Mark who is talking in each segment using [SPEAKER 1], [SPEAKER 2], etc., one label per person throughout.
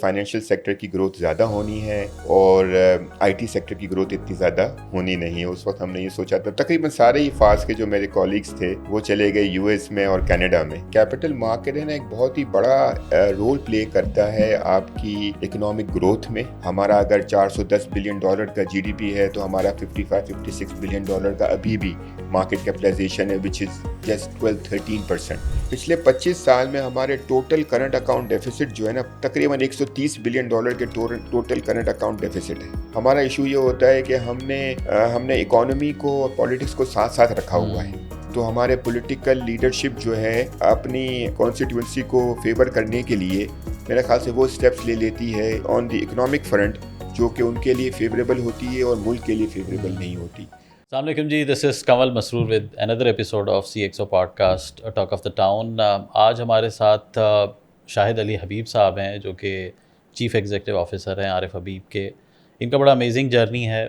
[SPEAKER 1] Financial sector کی growth زیادہ ہونی ہے اور آئی ٹی سیکٹر کی گروتھ اتنی زیادہ ہونی نہیں ہے. اس وقت ہم نے یہ سوچا تھا. تقریباً سارے ہی فاس کے جو میرے کولیگز تھے وہ چلے گئے یو ایس میں اور کینیڈا میں. کیپٹل مارکیٹ ہے نا ایک بہت ہی بڑا رول پلے کرتا ہے آپ کی اکنامک گروتھ میں. ہمارا اگر $410 بلین کا جی ڈی پی ہے تو ہمارا $56 بلین کا ابھی بھی مارکیٹ کیپٹلائزیشن ہے which is just 12-13%. پچھلے 25 سال میں ہمارے ٹوٹل کرنٹ اکاؤنٹ ڈیفیسٹ جو ہے نا تقریباً $130 بلین کے ٹوٹل کرنٹ اکاؤنٹ ڈیفیسٹ ہے. ہمارا ایشو یہ ہوتا ہے کہ ہم نے اکانومی کو اور پالیٹکس کو ساتھ ساتھ رکھا ہوا ہے. تو ہمارے پولیٹیکل لیڈرشپ جو ہے اپنی کانسٹیٹیوئنسی کو فیور کرنے کے لیے میرے خیال سے وہ اسٹیپس لے لیتی ہے آن دی اکنامک فرنٹ جو کہ ان کے لیے فیوریبل ہوتی ہے اور ملک کے لیے فیوریبل نہیں ہوتی.
[SPEAKER 2] السلام علیکم جی، دس is Kamal Masroor with another episode of C X O podcast talk of the town. آج ہمارے ساتھ شاہد علی حبیب صاحب ہیں جو کہ چیف ایگزیکٹو آفیسر ہیں عارف حبیب کے. ان کا بڑا امیزنگ جرنی ہے.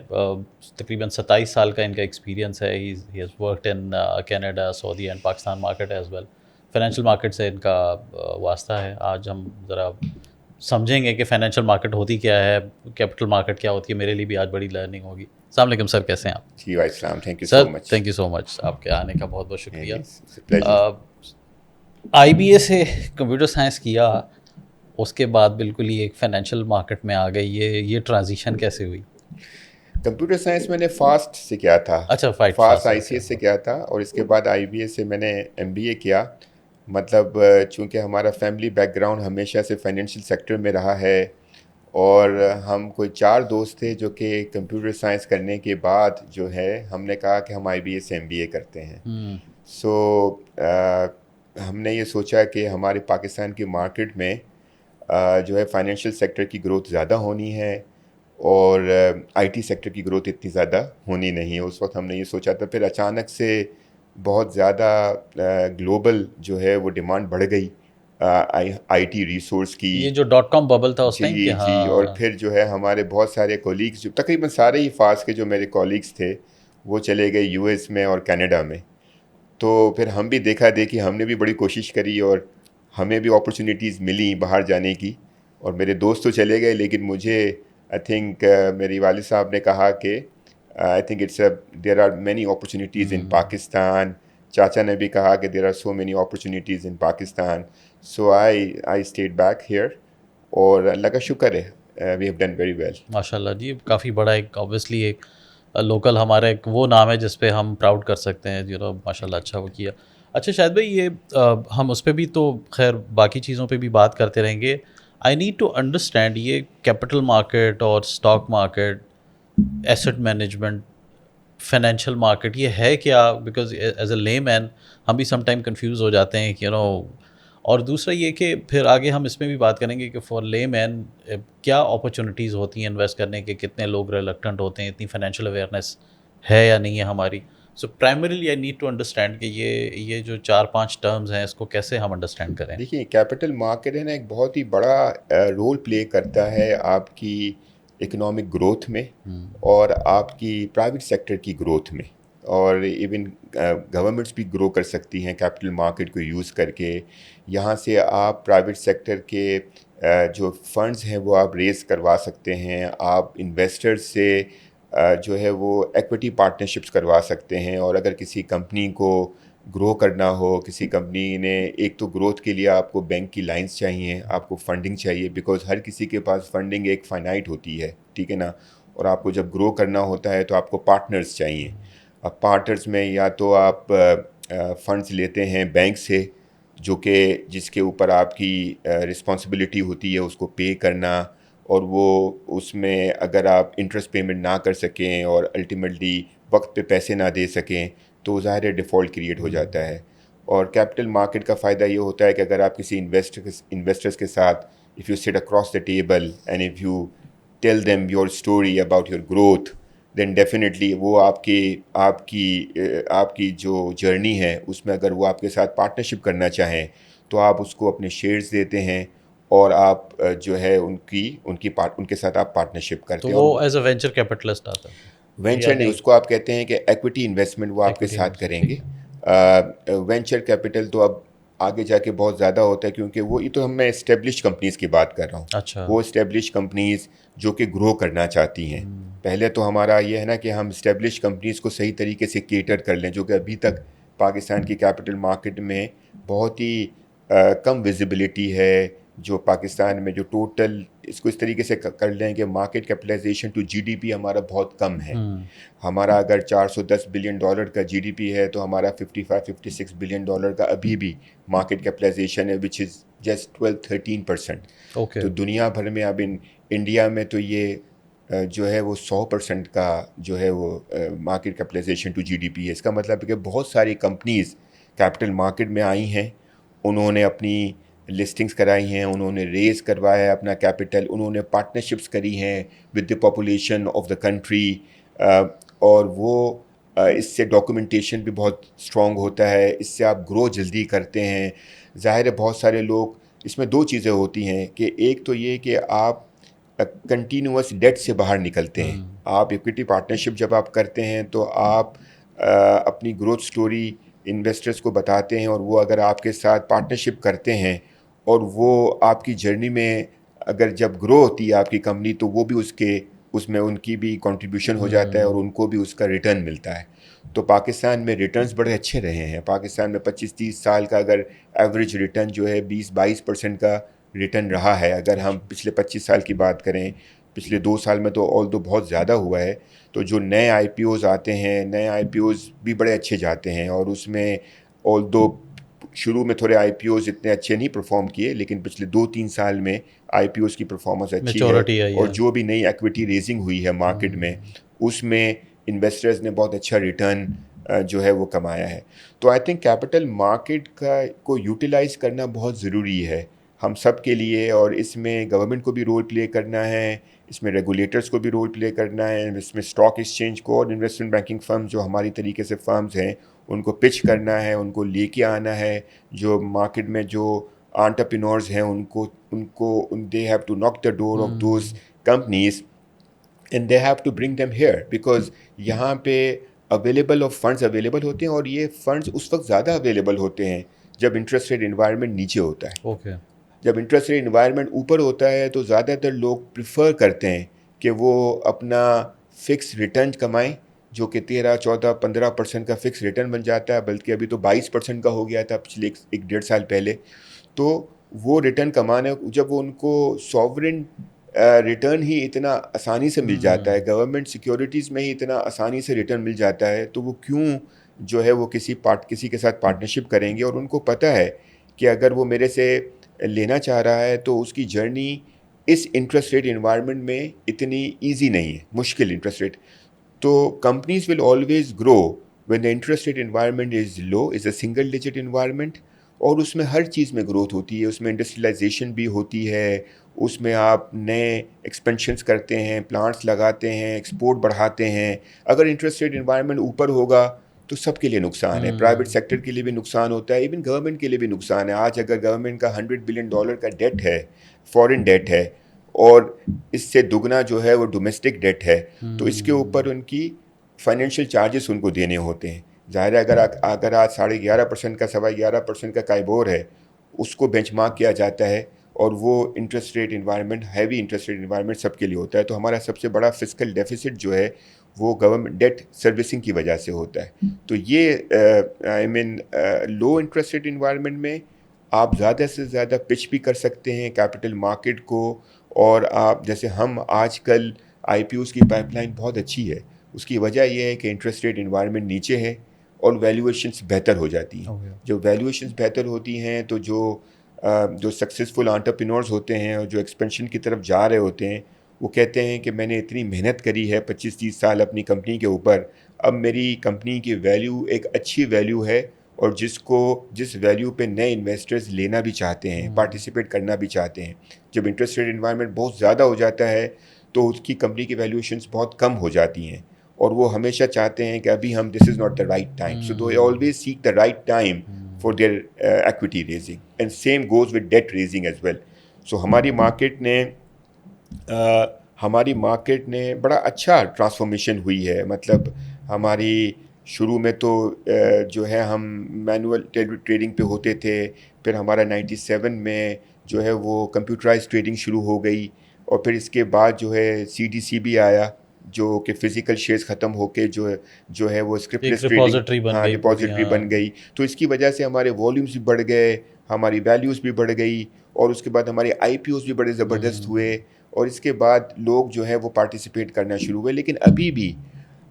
[SPEAKER 2] تقریباً 27 سال کا ان کا ایکسپیرینس ہے. He has worked in Canada, Saudi and Pakistan market as well. Financial market سے ان کا واسطہ ہے. آج ہم ذرا سمجھیں گے کہ فائنینشیل مارکیٹ ہوتی کیا ہے، کیپٹل مارکیٹ کیا ہوتی ہے. میرے لیے بھی آج بڑی لرننگ ہوگی. السلام علیکم سر، کیسے ہیں آپ؟
[SPEAKER 1] جی وعلیکم السلام، thank you
[SPEAKER 2] sir
[SPEAKER 1] so much.
[SPEAKER 2] Thank you so much, آپ کے آنے کا بہت بہت شکریہ.
[SPEAKER 1] پلیزر.
[SPEAKER 2] آئی بی اے سے کمپیوٹر سائنس کیا، اس کے بعد بالکل ہی ایک فائنینشیل مارکیٹ میں آ گئی. یہ ٹرانزیشن کیسے ہوئی؟
[SPEAKER 1] کمپیوٹر سائنس میں نے فاسٹ سے کیا تھا.
[SPEAKER 2] اچھا،
[SPEAKER 1] فاسٹ آئی سی ایس سے کیا تھا اور اس کے بعد آئی بی اے سے میں نے ایم بی اے کیا. مطلب چونکہ ہمارا فیملی بیک گراؤنڈ ہمیشہ سے فائنینشیل سیکٹر میں رہا ہے اور ہم کوئی 4 دوست تھے جو کہ کمپیوٹر سائنس کرنے کے بعد جو ہے ہم نے کہا کہ ہم آئی بی اے سے ایم بی اے کرتے ہیں. سو ہم نے یہ سوچا کہ ہمارے پاکستان کی مارکیٹ میں جو ہے فائنینشیل سیکٹر کی گروتھ زیادہ ہونی ہے اور آئی ٹی سیکٹر کی گروتھ اتنی زیادہ ہونی نہیں ہے. اس وقت ہم نے یہ سوچا تھا. پھر اچانک سے بہت زیادہ گلوبل جو ہے وہ ڈیمانڈ بڑھ گئی آئی ٹی ریسورس کی.
[SPEAKER 2] یہ جو .com ببل تھا اس ٹائم
[SPEAKER 1] جی جی. اور پھر جو ہے ہمارے بہت سارے کولیگز جو تقریباً سارے ہی فاس کے جو میرے کولیگز تھے وہ چلے گئے یو ایس میں اور کینیڈا میں. تو پھر ہم بھی دیکھا دیکھی ہم نے بھی بڑی کوشش کری اور ہمیں بھی اپرچونیٹیز ملی باہر جانے کی. اور میرے دوست تو چلے گئے لیکن مجھے آئی تھنک میری والد صاحب نے کہا کہ I think there are many opportunities in Pakistan. چاچا نے بھی کہا کہ there are so many opportunities in Pakistan. So I stayed back here اور اللہ کا شکر ہے we have done very well.
[SPEAKER 2] ماشاء اللہ جی، کافی بڑا ایک اوبیسلی ایک لوکل ہمارا ایک وہ نام ہے جس پہ ہم پراؤڈ کر سکتے ہیں. ماشاء اللہ اچھا وہ کیا. اچھا شاہد بھائی، یہ ہم اس پہ بھی تو خیر باقی چیزوں پہ بھی بات کرتے رہیں گے. آئی نیڈ ٹو انڈرسٹینڈ یہ کیپٹل مارکیٹ اور stock market, asset management, financial market, یہ ہے کیا؟ بیکاز ایز اے لے مین ہم بھی سم ٹائم کنفیوز ہو جاتے ہیں کہ اور دوسرا یہ کہ پھر آگے ہم اس میں بھی بات کریں گے کہ فار لے مین کیا اپرچونیٹیز ہوتی ہیں انویسٹ کرنے کے، کتنے لوگ ریلکٹنٹ ہوتے ہیں، اتنی فائنینشیل اویئرنیس ہے یا نہیں ہے ہماری. So primarily I need to understand کہ یہ جو 4-5 ٹرمز ہیں اس کو کیسے ہم انڈرسٹینڈ کریں.
[SPEAKER 1] دیکھیے کیپٹل مارکیٹ ہے نا ایک بہت ہی بڑا رول پلے کرتا ہے آپ کی اکنامک گروتھ میں اور آپ کی پرائیویٹ سیکٹر کی گروتھ میں. اور ایون گورنمنٹس بھی گرو کر سکتی ہیں کیپٹل مارکیٹ کو یوز کر کے. یہاں سے آپ پرائیویٹ سیکٹر کے جو فنڈز ہیں وہ آپ ریز کروا سکتے ہیں. آپ انویسٹر سے جو ہے وہ ایکویٹی پارٹنرشپس کروا سکتے ہیں. اور اگر کسی کمپنی کو گرو کرنا ہو، کسی کمپنی نے ایک تو گروتھ کے لیے آپ کو بینک کی لائنز چاہیے، آپ کو فنڈنگ چاہیے بیکاز ہر کسی کے پاس فنڈنگ ایک فائنائٹ ہوتی ہے، ٹھیک ہے نا. اور آپ کو جب گرو کرنا ہوتا ہے تو آپ کو پارٹنرز چاہیے. اب پارٹنرز میں یا تو آپ فنڈز لیتے ہیں بینک سے جو کہ جس کے اوپر آپ کی رسپانسبلٹی ہوتی ہے اس کو پے کرنا، اور وہ اس میں اگر آپ انٹرسٹ پیمنٹ نہ کر سکیں اور الٹیمیٹلی وقت پہ پیسے نہ دے سکیں تو ظاہر ڈیفالٹ کریٹ ہو جاتا ہے. اور کیپٹل مارکیٹ کا فائدہ یہ ہوتا ہے کہ اگر آپ کسی انویسٹرز کے ساتھ if you sit across the table and if you tell them your story about your growth then definitely وہ آپ کی جو جرنی ہے اس میں اگر وہ آپ کے ساتھ پارٹنرشپ کرنا چاہیں تو آپ اس کو اپنے شیئرز دیتے ہیں اور آپ جو ہے ان کے ساتھ آپ پارٹنرشپ کرتے ہیں.
[SPEAKER 2] تو وہ ایز اے وینچر کیپٹلسٹ آتا ہے.
[SPEAKER 1] وینچر نہیں، اس کو آپ کہتے ہیں کہ ایکویٹی انویسٹمنٹ وہ آپ کے ساتھ کریں گے. وینچر کیپٹل تو اب آگے جا کے بہت زیادہ ہوتا ہے, کیونکہ وہ یہ تو میں اسٹیبلش کمپنیز کی بات کر رہا ہوں.
[SPEAKER 2] اچھا.
[SPEAKER 1] وہ اسٹیبلش کمپنیز جو کہ گرو کرنا چاہتی ہیں. پہلے تو ہمارا یہ ہے نا کہ ہم اسٹیبلش کمپنیز کو صحیح طریقے سے کیٹر کر لیں, جو کہ ابھی تک پاکستان کی کیپٹل مارکیٹ میں بہت ہی کم ویزیبلٹی ہے. جو پاکستان میں جو ٹوٹل اس کو اس طریقے سے کر لیں کہ market capitalization to G D P ہمارا بہت کم ہے. ہمارا اگر $410 بلین کا جی ڈی پی ہے تو ہمارا $55-56 بلین کا ابھی بھی مارکیٹ کیپٹلائزیشن ہے, وچ از جسٹ 12-13%. تو دنیا بھر میں اب انڈیا میں تو یہ جو ہے وہ 100% کا جو ہے وہ market capitalization to G D P ہے. اس کا مطلب ہے کہ بہت ساری کمپنیز کیپٹل مارکیٹ میں آئی ہیں, انہوں نے اپنی لسٹنگز کرائی ہیں, انہوں نے ریز کروایا ہے اپنا کیپٹل, انہوں نے پارٹنرشپس کری ہیں with the population of the country, اور وہ اس سے ڈاکومنٹیشن بھی بہت اسٹرانگ ہوتا ہے, اس سے آپ گرو جلدی کرتے ہیں. ظاہر ہے بہت سارے لوگ اس میں دو چیزیں ہوتی ہیں کہ ایک تو یہ کہ آپ کنٹینیوس ڈیٹ سے باہر نکلتے ہیں. آپ ایکویٹی پارٹنرشپ جب آپ کرتے ہیں تو آپ اپنی گروتھ سٹوری انویسٹرز کو بتاتے ہیں, اور وہ اگر آپ کے ساتھ پارٹنرشپ کرتے ہیں اور وہ آپ کی جرنی میں اگر جب گرو ہوتی ہے آپ کی کمپنی تو وہ بھی اس میں ان کی بھی کنٹریبیوشن ہو جاتا ہے اور ان کو بھی اس کا ریٹرن ملتا ہے. تو پاکستان میں ریٹرنز بڑے اچھے رہے ہیں. پاکستان میں 25-30 سال کا اگر ایوریج ریٹرن جو ہے 20-22% کا ریٹرن رہا ہے. اگر ہم پچھلے 25 سال کی بات کریں, پچھلے 2 سال میں تو آل دو بہت زیادہ ہوا ہے. تو جو نئے آئی پی اوز آتے ہیں, نئے آئی پی اوز بھی بڑے اچھے جاتے ہیں, اور اس میں آل دو شروع میں تھوڑے آئی پی اوز اتنے اچھے نہیں پرفارم کیے, لیکن پچھلے 2-3 سال میں آئی پی اوز کی پرفارمنس اچھی ہے, اور جو بھی نئی ایکویٹی ریزنگ ہوئی ہے مارکیٹ میں اس میں انویسٹرز نے بہت اچھا ریٹرن جو ہے وہ کمایا ہے. تو آئی تھنک کیپٹل مارکیٹ کو یوٹیلائز کرنا بہت ضروری ہے ہم سب کے لیے, اور اس میں گورنمنٹ کو بھی رول پلے کرنا ہے, اس میں ریگولیٹرز کو بھی رول پلے کرنا ہے, اس میں اسٹاک ایکسچینج کو اور انویسٹمنٹ بینکنگ فرمز جو ہماری طریقے سے فرمز ہیں ان کو پچ کرنا ہے, ان کو لے کے آنا ہے. جو مارکیٹ میں جو انٹرپرینورز ہیں ان کو دے have to knock the door of those companies and they have to bring them here, because یہاں پہ اویلیبل آف فنڈز اویلیبل ہوتے ہیں, اور یہ فنڈز اس وقت زیادہ اویلیبل ہوتے ہیں جب انٹرسٹ ریٹ انوائرمنٹ نیچے ہوتا ہے. جب انٹرسٹ ریٹ انوائرمنٹ اوپر ہوتا ہے تو زیادہ تر لوگ پریفر کرتے ہیں کہ وہ اپنا فکس ریٹرن کمائیں, جو کہ 13-14-15% کا فکس ریٹرن بن جاتا ہے, بلکہ ابھی تو 22% کا ہو گیا تھا پچھلے 1-1.5 سال پہلے. تو وہ ریٹرن کمانے جب ان کو سوورن ریٹرن ہی اتنا آسانی سے مل جاتا ہے, گورنمنٹ سیکیورٹیز میں ہی اتنا آسانی سے ریٹرن مل جاتا ہے, تو وہ کیوں جو ہے وہ کسی کے ساتھ پارٹنرشپ کریں گے. اور ان کو پتہ ہے کہ اگر وہ میرے سے لینا چاہ رہا ہے تو اس کی جرنی اس انٹرسٹ ریٹ انوائرمنٹ میں اتنی ایزی نہیں ہے, مشکل انٹرسٹ ریٹ. تو companies will always grow when the interest rate environment is low, is a single digit environment, اور اس میں ہر چیز میں گروتھ ہوتی ہے. اس میں انڈسٹریلائزیشن بھی ہوتی ہے, اس میں آپ نئے ایکسپینشنس کرتے ہیں, پلانٹس لگاتے ہیں, ایکسپورٹ بڑھاتے ہیں. اگر انٹرسٹ ریٹ انوائرمنٹ اوپر ہوگا تو سب کے لیے نقصان ہے, پرائیویٹ سیکٹر کے لیے بھی نقصان ہوتا ہے, ایون گورنمنٹ کے لیے بھی نقصان ہے. آج اگر گورنمنٹ کا $100 بلین کا ڈیٹ ہے, فورن ڈیٹ ہے, اور اس سے دگنا جو ہے وہ ڈومیسٹک ڈیٹ ہے, تو اس کے اوپر ان کی فائنینشیل چارجز ان کو دینے ہوتے ہیں. ظاہر ہے اگر آج 11.5% کا 11.25% کا کائبور ہے, اس کو بینچ مارک کیا جاتا ہے, اور وہ interest rate environment heavy interest rate environment سب کے لیے ہوتا ہے. تو ہمارا سب سے بڑا فسکل ڈیفیسٹ جو ہے وہ گورنمنٹ ڈیٹ سروسنگ کی وجہ سے ہوتا ہے. تو یہ لو انٹرسٹ ریٹ انوائرمنٹ میں آپ زیادہ سے زیادہ پچ بھی کر سکتے ہیں کیپٹل مارکیٹ کو, اور آپ جیسے ہم آج کل آئی پی اوز کی پائپ لائن بہت اچھی ہے. اس کی وجہ یہ ہے کہ انٹرسٹ ریٹ انوائرمنٹ نیچے ہے اور ویلیویشنس بہتر ہو جاتی ہیں. جب ویلیویشنس بہتر ہوتی ہیں تو جو سکسیزفل انٹرپرینورز ہوتے ہیں اور جو ایکسپینشن کی طرف جا رہے ہوتے ہیں, وہ کہتے ہیں کہ میں نے اتنی محنت کری ہے 25-30 سال اپنی کمپنی کے اوپر, اب میری کمپنی کی ویلیو ایک اچھی ویلیو ہے, اور جس ویلیو پہ نئے انویسٹرز لینا بھی چاہتے ہیں, پارٹیسپیٹ کرنا بھی چاہتے ہیں. جب انٹرسٹ ریٹ انوائرمنٹ بہت زیادہ ہو جاتا ہے تو اس کی کمپنی کی ویلیویشنز بہت کم ہو جاتی ہیں, اور وہ ہمیشہ چاہتے ہیں کہ ابھی ہم this is not the right time. So they always seek the right time for their equity raising, and same goes with debt raising as well. سو ہماری مارکیٹ نے بڑا اچھا ٹرانسفارمیشن ہوئی ہے. مطلب ہماری شروع میں تو جو ہے ہم مینول ٹریڈنگ پہ ہوتے تھے، پھر ہمارا 97 میں جو ہے وہ کمپیوٹرائز ٹریڈنگ شروع ہو گئی، اور پھر اس کے بعد جو ہے CDC بھی آیا جو کہ فزیکل شیئرز ختم ہو کے جو ہے وہ اسکرپٹ
[SPEAKER 2] ایک
[SPEAKER 1] لیس ٹریڈنگ،
[SPEAKER 2] ریپوزیٹری بن
[SPEAKER 1] ہاں
[SPEAKER 2] گئی پوری.
[SPEAKER 1] ڈپازٹری
[SPEAKER 2] ہاں.
[SPEAKER 1] بن گئی. تو اس کی وجہ سے ہمارے والیومز بھی بڑھ گئے، ہماری ویلیوز بھی بڑھ گئی، اور اس کے بعد ہمارے IPOs بھی بڑے زبردست ہوئے، اور اس کے بعد لوگ جو ہے وہ پارٹیسپیٹ کرنا شروع ہوئے. لیکن ابھی بھی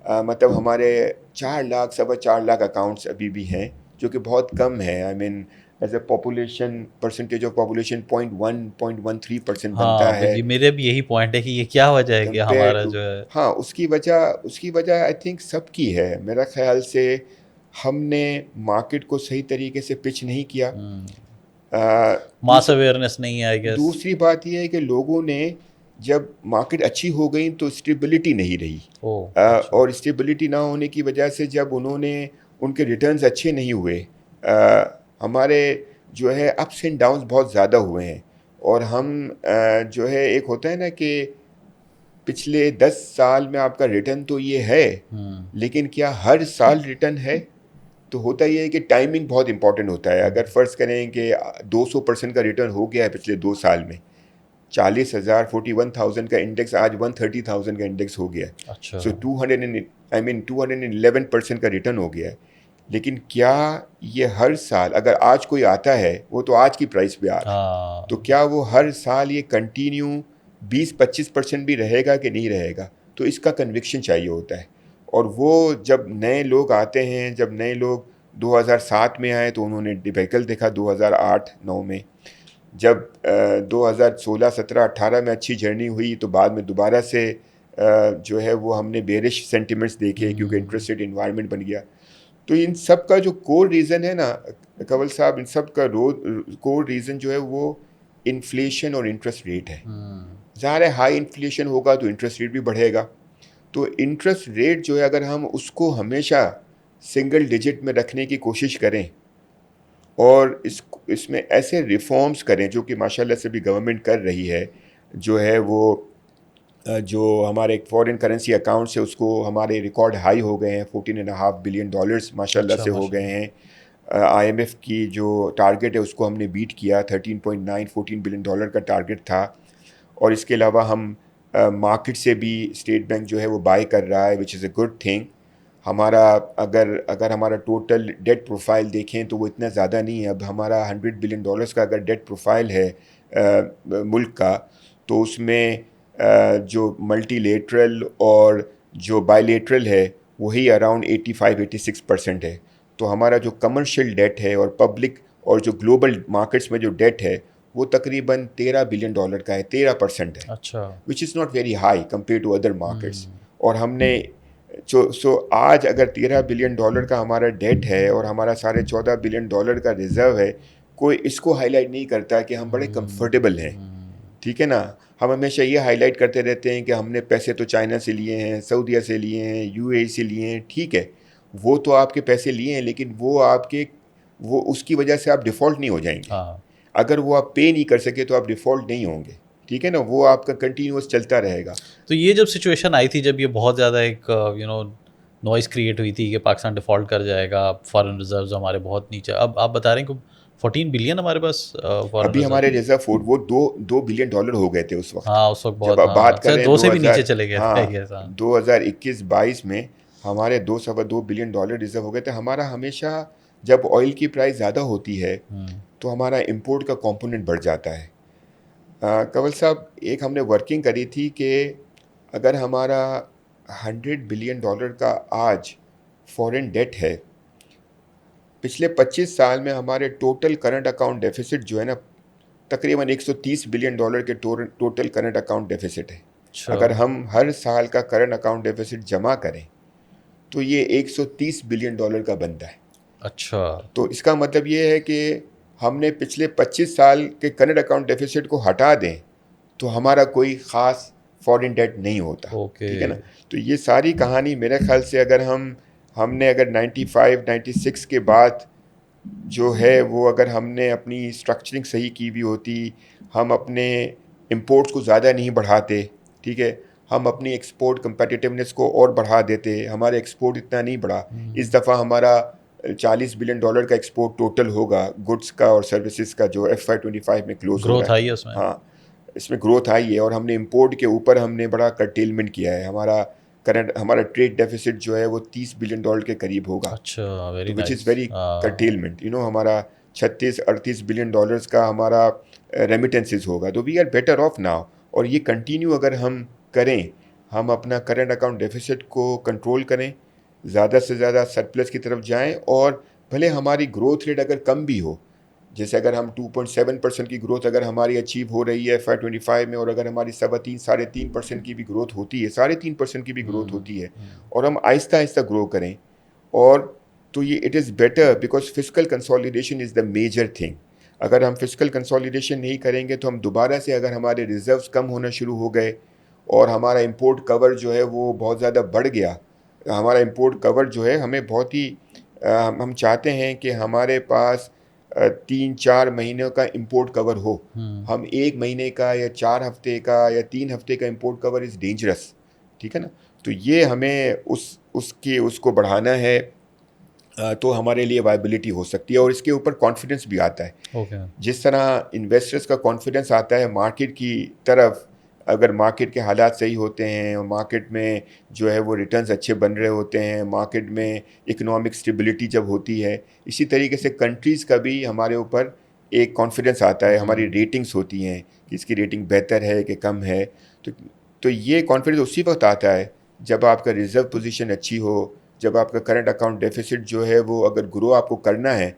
[SPEAKER 1] مطلب ہمارے 4 لاکھ 4.25 لاکھ اکاؤنٹس ابھی بھی ہیں، جو کہ بہت کم ہے. I mean as a population, percentage of population 0.13%
[SPEAKER 2] ہاں
[SPEAKER 1] بنتا ہے
[SPEAKER 2] جی، میرے بھی یہی پوائنٹ ہے کہ یہ کیا وجہ ہے کہ
[SPEAKER 1] کمپیئر
[SPEAKER 2] ہمارا
[SPEAKER 1] ٹو.
[SPEAKER 2] جو ہے.
[SPEAKER 1] ہاں اس کی وجہ آئی تھنک سب کی ہے میرا خیال سے. ہم نے مارکیٹ کو صحیح طریقے سے پچ نہیں کیا.
[SPEAKER 2] ماس اویئرنیس نہیں ہے آئی گیس.
[SPEAKER 1] دوسری بات یہ ہے کہ لوگوں نے جب مارکیٹ اچھی ہو گئی تو اسٹیبلٹی نہیں رہی، اور اسٹیبلٹی نہ ہونے کی وجہ سے جب ان کے ریٹرنز اچھے نہیں ہوئے، ہمارے جو ہے اپس اینڈ ڈاؤنز بہت زیادہ ہوئے ہیں. اور ہم جو ہے ایک ہوتا ہے نا کہ پچھلے 10 سال میں آپ کا ریٹرن تو یہ ہے، لیکن کیا ہر سال ریٹرن ہے؟ تو ہوتا یہ ہے کہ ٹائمنگ بہت امپورٹنٹ ہوتا ہے. اگر فرض کریں کہ 200% کا ریٹرن ہو گیا ہے پچھلے 2 سال میں، 40,000 41,000 کا انڈیکس آج 130,000 کا انڈیکس ہو گیا ہے.
[SPEAKER 2] اچھا.
[SPEAKER 1] سو 211% کا ریٹرن ہو گیا ہے. لیکن کیا یہ ہر سال اگر آج کوئی آتا ہے، وہ تو آج کی پرائس پہ آ رہا ہے، تو کیا وہ ہر سال یہ کنٹینیو 20-25% بھی رہے گا کہ نہیں رہے گا؟ تو اس کا کنوکشن چاہیے ہوتا ہے. اور وہ جب نئے لوگ آتے ہیں، جب نئے لوگ 2007 میں آئے تو انہوں نے ڈیبیکل دیکھا 2008-9 میں. جب 2016 17 18 میں اچھی جرنی ہوئی تو بعد میں دوبارہ سے جو ہے وہ ہم نے بیرش سینٹیمنٹس دیکھے، کیونکہ انٹرسٹ ریٹ انوائرمنٹ بن گیا. تو ان سب کا جو کور ریزن ہے نا کنول صاحب، ان سب کا کور ریزن جو ہے وہ انفلیشن اور انٹرسٹ ریٹ ہے. ظاہر ہے ہائی انفلیشن ہوگا تو انٹرسٹ ریٹ بھی بڑھے گا. تو انٹرسٹ ریٹ جو ہے اگر ہم اس کو ہمیشہ سنگل ڈیجٹ میں رکھنے کی کوشش کریں، اور اس میں ایسے ریفارمز کریں جو کہ ماشاءاللہ سے بھی گورنمنٹ کر رہی ہے، جو ہے وہ جو ہمارے فورن کرنسی اکاؤنٹس ہے اس کو ہمارے ریکارڈ ہائی ہو گئے ہیں، $14.5 بلین ماشاءاللہ سے ہو گئے ہیں. IMF کی جو ٹارگٹ ہے اس کو ہم نے بیٹ کیا، 13.9-14 بلین ڈالر کا ٹارگٹ تھا. اور اس کے علاوہ ہم مارکیٹ سے بھی اسٹیٹ بینک جو ہے وہ بائی کر رہا ہے، which is a good thing. ہمارا اگر ہمارا ٹوٹل ڈیٹ پروفائل دیکھیں تو وہ اتنا زیادہ نہیں ہے. اب ہمارا $100 بلین کا اگر ڈیٹ پروفائل ہے ملک کا، تو اس میں جو ملٹی لیٹرل اور جو بائی لیٹرل ہے وہی اراؤنڈ 85-86% ہے. تو ہمارا جو کمرشل ڈیٹ ہے اور پبلک اور جو گلوبل مارکیٹس میں جو ڈیٹ ہے وہ تقریباً $13 بلین کا ہے، 13% ہے.
[SPEAKER 2] اچھا.
[SPEAKER 1] Which is not very high compare to other markets. اور ہم نے سو آج اگر $13 بلین کا ہمارا ڈیٹ ہے اور ہمارا $14.5 بلین کا ریزرو ہے، کوئی اس کو ہائی لائٹ نہیں کرتا کہ ہم بڑے کمفرٹیبل ہیں. ٹھیک ہے نا؟ ہم ہمیشہ یہ ہائی لائٹ کرتے رہتے ہیں کہ ہم نے پیسے تو چائنا سے لیے ہیں، سعودیہ سے لیے ہیں، UAE سے لیے ہیں. ٹھیک ہے، وہ تو آپ کے پیسے لیے ہیں، لیکن وہ اس کی وجہ سے آپ ڈیفالٹ نہیں ہو جائیں گے. اگر وہ آپ پے نہیں کر سکے تو آپ ڈیفالٹ نہیں ہوں گے. ٹھیک ہے نا؟ وہ آپ کا کنٹینیوس چلتا رہے گا.
[SPEAKER 2] تو یہ جب سچویشن آئی تھی، جب یہ بہت زیادہ ایک نوائز کریٹ ہوئی تھی کہ پاکستان ڈیفالٹ کر جائے گا، فارن ریزروز ہمارے بہت نیچے، اب آپ بتا رہے ہیں کہ 14 بلین ہمارے پاس فارن
[SPEAKER 1] ابھی
[SPEAKER 2] ریزرو.
[SPEAKER 1] ہمارے ریزرو وہ $2 بلین ہو گئے تھے اس وقت.
[SPEAKER 2] ہاں اس وقت
[SPEAKER 1] جب
[SPEAKER 2] بہت،
[SPEAKER 1] آپ بات کر رہے ہیں
[SPEAKER 2] 2 سے بھی نیچے چلے گئے تھے.
[SPEAKER 1] 2021-22 میں ہمارے $2.25 بلین ریزرو ہو گئے تھے. ہمارا ہمیشہ جب آئل کی پرائس زیادہ ہوتی ہے تو ہمارا امپورٹ کا کمپوننٹ بڑھ جاتا ہے. کنول صاحب، ایک ہم نے ورکنگ کری تھی کہ اگر ہمارا $100 بلین کا آج فورن ڈیٹ ہے، پچھلے 25 سال میں ہمارے ٹوٹل کرنٹ اکاؤنٹ ڈیفیسٹ جو ہے نا تقریباً $130 بلین کے ٹوٹل کرنٹ اکاؤنٹ ڈیفیسٹ ہے. اگر ہم ہر سال کا کرنٹ اکاؤنٹ ڈیفیسٹ جمع کریں تو یہ $130 بلین کا بنتا ہے.
[SPEAKER 2] اچھا.
[SPEAKER 1] تو اس کا مطلب یہ ہے کہ ہم نے پچھلے 25 سال کے کرنٹ اکاؤنٹ ڈیفیسٹ کو ہٹا دیں تو ہمارا کوئی خاص فورن ڈیٹ نہیں ہوتا. ٹھیک ہے نا؟ تو یہ ساری کہانی میرے خیال سے اگر ہم نے اگر 95-96 کے بعد جو ہے وہ اگر ہم نے اپنی اسٹرکچرنگ صحیح کی بھی ہوتی، ہم اپنے امپورٹس کو زیادہ نہیں بڑھاتے. ٹھیک ہے، ہم اپنی ایکسپورٹ کمپیٹیٹیونیس کو اور بڑھا دیتے. ہمارا ایکسپورٹ اتنا نہیں بڑھا. اس دفعہ ہمارا $40 بلین کا ایکسپورٹ ٹوٹل ہوگا گڈس کا اور سروسز کا, جو FY25 میں کلوز ہو
[SPEAKER 2] گروتھ
[SPEAKER 1] رہا ہے.
[SPEAKER 2] آئی ہے اس میں.
[SPEAKER 1] ہاں, اس میں گروتھ آئی ہے, اور ہم نے امپورٹ کے اوپر ہم نے بڑا کرٹیلمنٹ کیا ہے. ہمارا ٹریڈ ڈیفیسٹ جو ہے وہ $30 بلین کے قریب ہوگا.
[SPEAKER 2] اچھا, very
[SPEAKER 1] which
[SPEAKER 2] nice.
[SPEAKER 1] Is very curtailment. ہمارا 36-38 بلین ڈالرز کا ہمارا ریمیٹنسز ہوگا. تو we are better off now. اور یہ کنٹینیو اگر ہم کریں, ہم اپنا کرنٹ اکاؤنٹ ڈیفیسٹ کو کنٹرول کریں, زیادہ سے زیادہ سرپلس کی طرف جائیں, اور بھلے ہماری گروتھ ریٹ اگر کم بھی ہو, جیسے اگر ہم 2.7% کی گروتھ اگر ہماری اچیو ہو رہی ہے FY25 میں, اور اگر ہماری 3.5% کی بھی گروتھ ہوتی ہے, 3.5% کی بھی گروتھ ہوتی ہے, اور ہم آہستہ آہستہ گرو کریں, اور تو یہ it is better, because fiscal consolidation is the major thing. اگر ہم فسکل کنسالیڈیشن نہیں کریں گے تو ہم دوبارہ سے, اگر ہمارے ریزروز کم ہونا شروع ہو گئے اور ہمارا امپورٹ کور جو ہے وہ بہت زیادہ بڑھ گیا, ہمارا امپورٹ کور جو ہے ہمیں بہت ہی ہم چاہتے ہیں کہ ہمارے پاس 3-4 مہینوں کا امپورٹ کور ہو. ہم 1 مہینے کا یا 4 ہفتے کا یا 3 ہفتے کا امپورٹ کور از ڈینجرس. ٹھیک ہے نا. تو یہ ہمیں اس کو بڑھانا ہے, تو ہمارے لیے وائبلٹی ہو سکتی ہے, اور اس کے اوپر کانفیڈنس بھی آتا ہے. جس طرح انویسٹرز کا کانفیڈنس آتا ہے مارکیٹ کی طرف, اگر مارکیٹ کے حالات صحیح ہوتے ہیں, اور مارکیٹ میں جو ہے وہ ریٹرنز اچھے بن رہے ہوتے ہیں, مارکیٹ میں اکنامک اسٹیبلٹی جب ہوتی ہے, اسی طریقے سے کنٹریز کا بھی ہمارے اوپر ایک کانفیڈنس آتا ہے. ہماری ریٹنگز ہوتی ہیں کہ اس کی ریٹنگ بہتر ہے کہ کم ہے. تو یہ کانفیڈنس اسی وقت آتا ہے جب آپ کا ریزرو پوزیشن اچھی ہو, جب آپ کا کرنٹ اکاؤنٹ ڈیفیسٹ جو ہے وہ اگر گرو آپ کو کرنا ہے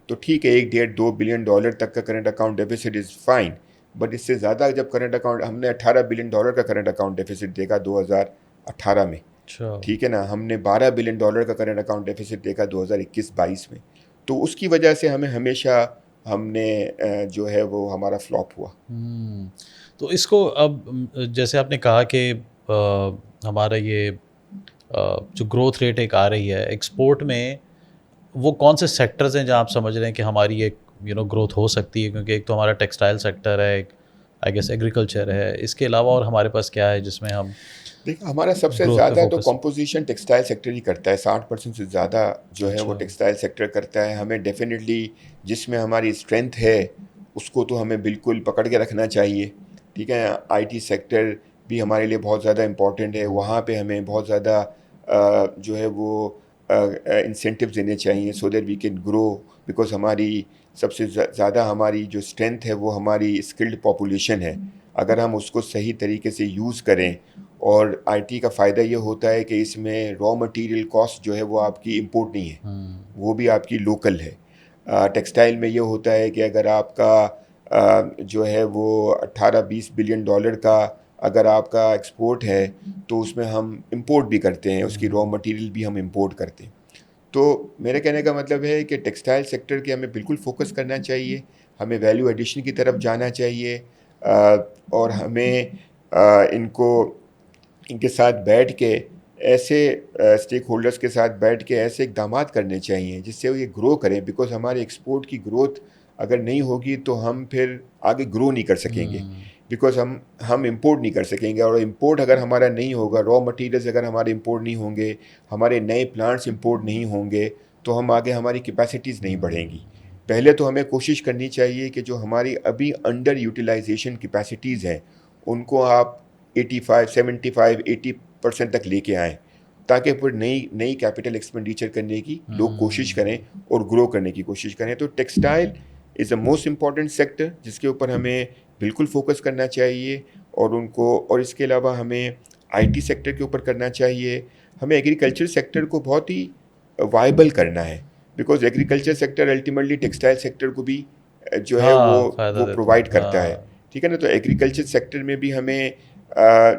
[SPEAKER 1] تو ٹھیک ہے, $1.5-2 بلین تک کا current account deficit is fine. But اس سے زیادہ جب کرنٹ اکاؤنٹ, ہم نے $18 بلین کا کرنٹ اکاؤنٹ ڈیفیسٹ دیکھا 2018 میں. ٹھیک ہے نا. ہم نے $12 بلین کا کرنٹ اکاؤنٹ ڈیفیسٹ دیکھا 2021-22 میں. تو اس کی وجہ سے ہمیں ہمیشہ ہم نے جو ہے وہ ہمارا فلاپ ہوا.
[SPEAKER 2] تو اس کو اب جیسے آپ نے کہا کہ ہمارا یہ جو گروتھ ریٹ ایک آ رہی ہے ایکسپورٹ میں, وہ کون سے سیکٹرز ہیں جہاں آپ سمجھ رہے ہیں کہ ہماری ایک گروتھ ہو سکتی ہے؟ کیونکہ ایک تو ہمارا ٹیکسٹائل سیکٹر ہے, ایک آئی گیس ایگریکلچر ہے, اس کے علاوہ اور ہمارے پاس کیا ہے جس میں ہم
[SPEAKER 1] دیکھیں, ہمارا سب سے
[SPEAKER 2] growth پہ
[SPEAKER 1] زیادہ تو
[SPEAKER 2] focus؟
[SPEAKER 1] کمپوزیشن ٹیکسٹائل سیکٹر ہی کرتا ہے. 60% سے زیادہ جو ہے وہ
[SPEAKER 2] اچھا.
[SPEAKER 1] ٹیکسٹائل سیکٹر کرتا ہے. ہمیں ڈیفینیٹلی جس میں ہماری اسٹرینتھ ہے اس کو تو ہمیں بالکل پکڑ کے رکھنا چاہیے. ٹھیک ہے. IT سیکٹر بھی ہمارے لیے بہت زیادہ امپورٹنٹ ہے. وہاں پہ ہمیں بہت زیادہ جو ہے وہ انسینٹیوز دینے چاہیے, so that we can grow, because ہماری سب سے زیادہ ہماری جو اسٹرینتھ ہے وہ ہماری اسکلڈ پاپولیشن ہے. اگر ہم اس کو صحیح طریقے سے یوز کریں, اور IT کا فائدہ یہ ہوتا ہے کہ اس میں را مٹیریل کاسٹ جو ہے وہ آپ کی امپورٹ نہیں ہے, وہ بھی آپ کی لوکل ہے. ٹیکسٹائل میں یہ ہوتا ہے کہ اگر آپ کا جو ہے وہ $18-20 بلین کا اگر آپ کا ایکسپورٹ ہے تو اس میں ہم امپورٹ بھی کرتے ہیں, اس کی را مٹیریل بھی ہم امپورٹ کرتے ہیں. تو میرے کہنے کا مطلب ہے کہ ٹیکسٹائل سیکٹر کے ہمیں بالکل فوکس کرنا چاہیے, ہمیں ویلیو ایڈیشن کی طرف جانا چاہیے, اور ہمیں ان کے ساتھ بیٹھ کے ایسے اسٹیک ہولڈرز کے ساتھ بیٹھ کے ایسے اقدامات کرنے چاہیے جس سے وہ یہ گرو کریں, بیکاز ہمارے ایکسپورٹ کی گروتھ اگر نہیں ہوگی تو ہم پھر آگے گرو نہیں کر سکیں گے, بیکاز ہم امپورٹ نہیں کر سکیں گے. اور امپورٹ اگر ہمارا نہیں ہوگا, را مٹیریلز اگر ہمارے امپورٹ نہیں ہوں گے, ہمارے نئے پلانٹس امپورٹ نہیں ہوں گے, تو ہم آگے ہماری کیپیسٹیز نہیں بڑھیں گی. پہلے تو ہمیں کوشش کرنی چاہیے کہ جو ہماری ابھی انڈر یوٹیلائزیشن کیپیسٹیز ہیں ان کو آپ 75-80% تک لے کے آئیں, تاکہ پھر نئی کیپٹل ایکسپینڈیچر کرنے کی لوگ کوشش کریں اور گرو کرنے کی کوشش کریں. تو textile is a most important sector جس کے اوپر ہمیں بالکل فوکس کرنا چاہیے, اور اس کے علاوہ ہمیں IT سیکٹر کے اوپر کرنا چاہیے. ہمیں ایگریکلچر سیکٹر کو بہت ہی وائبل کرنا ہے, because agriculture sector ultimately textile sector کو بھی جو ہے وہ پرووائڈ کرتا ہے. ٹھیک ہے نا. تو ایگریکلچر سیکٹر میں بھی ہمیں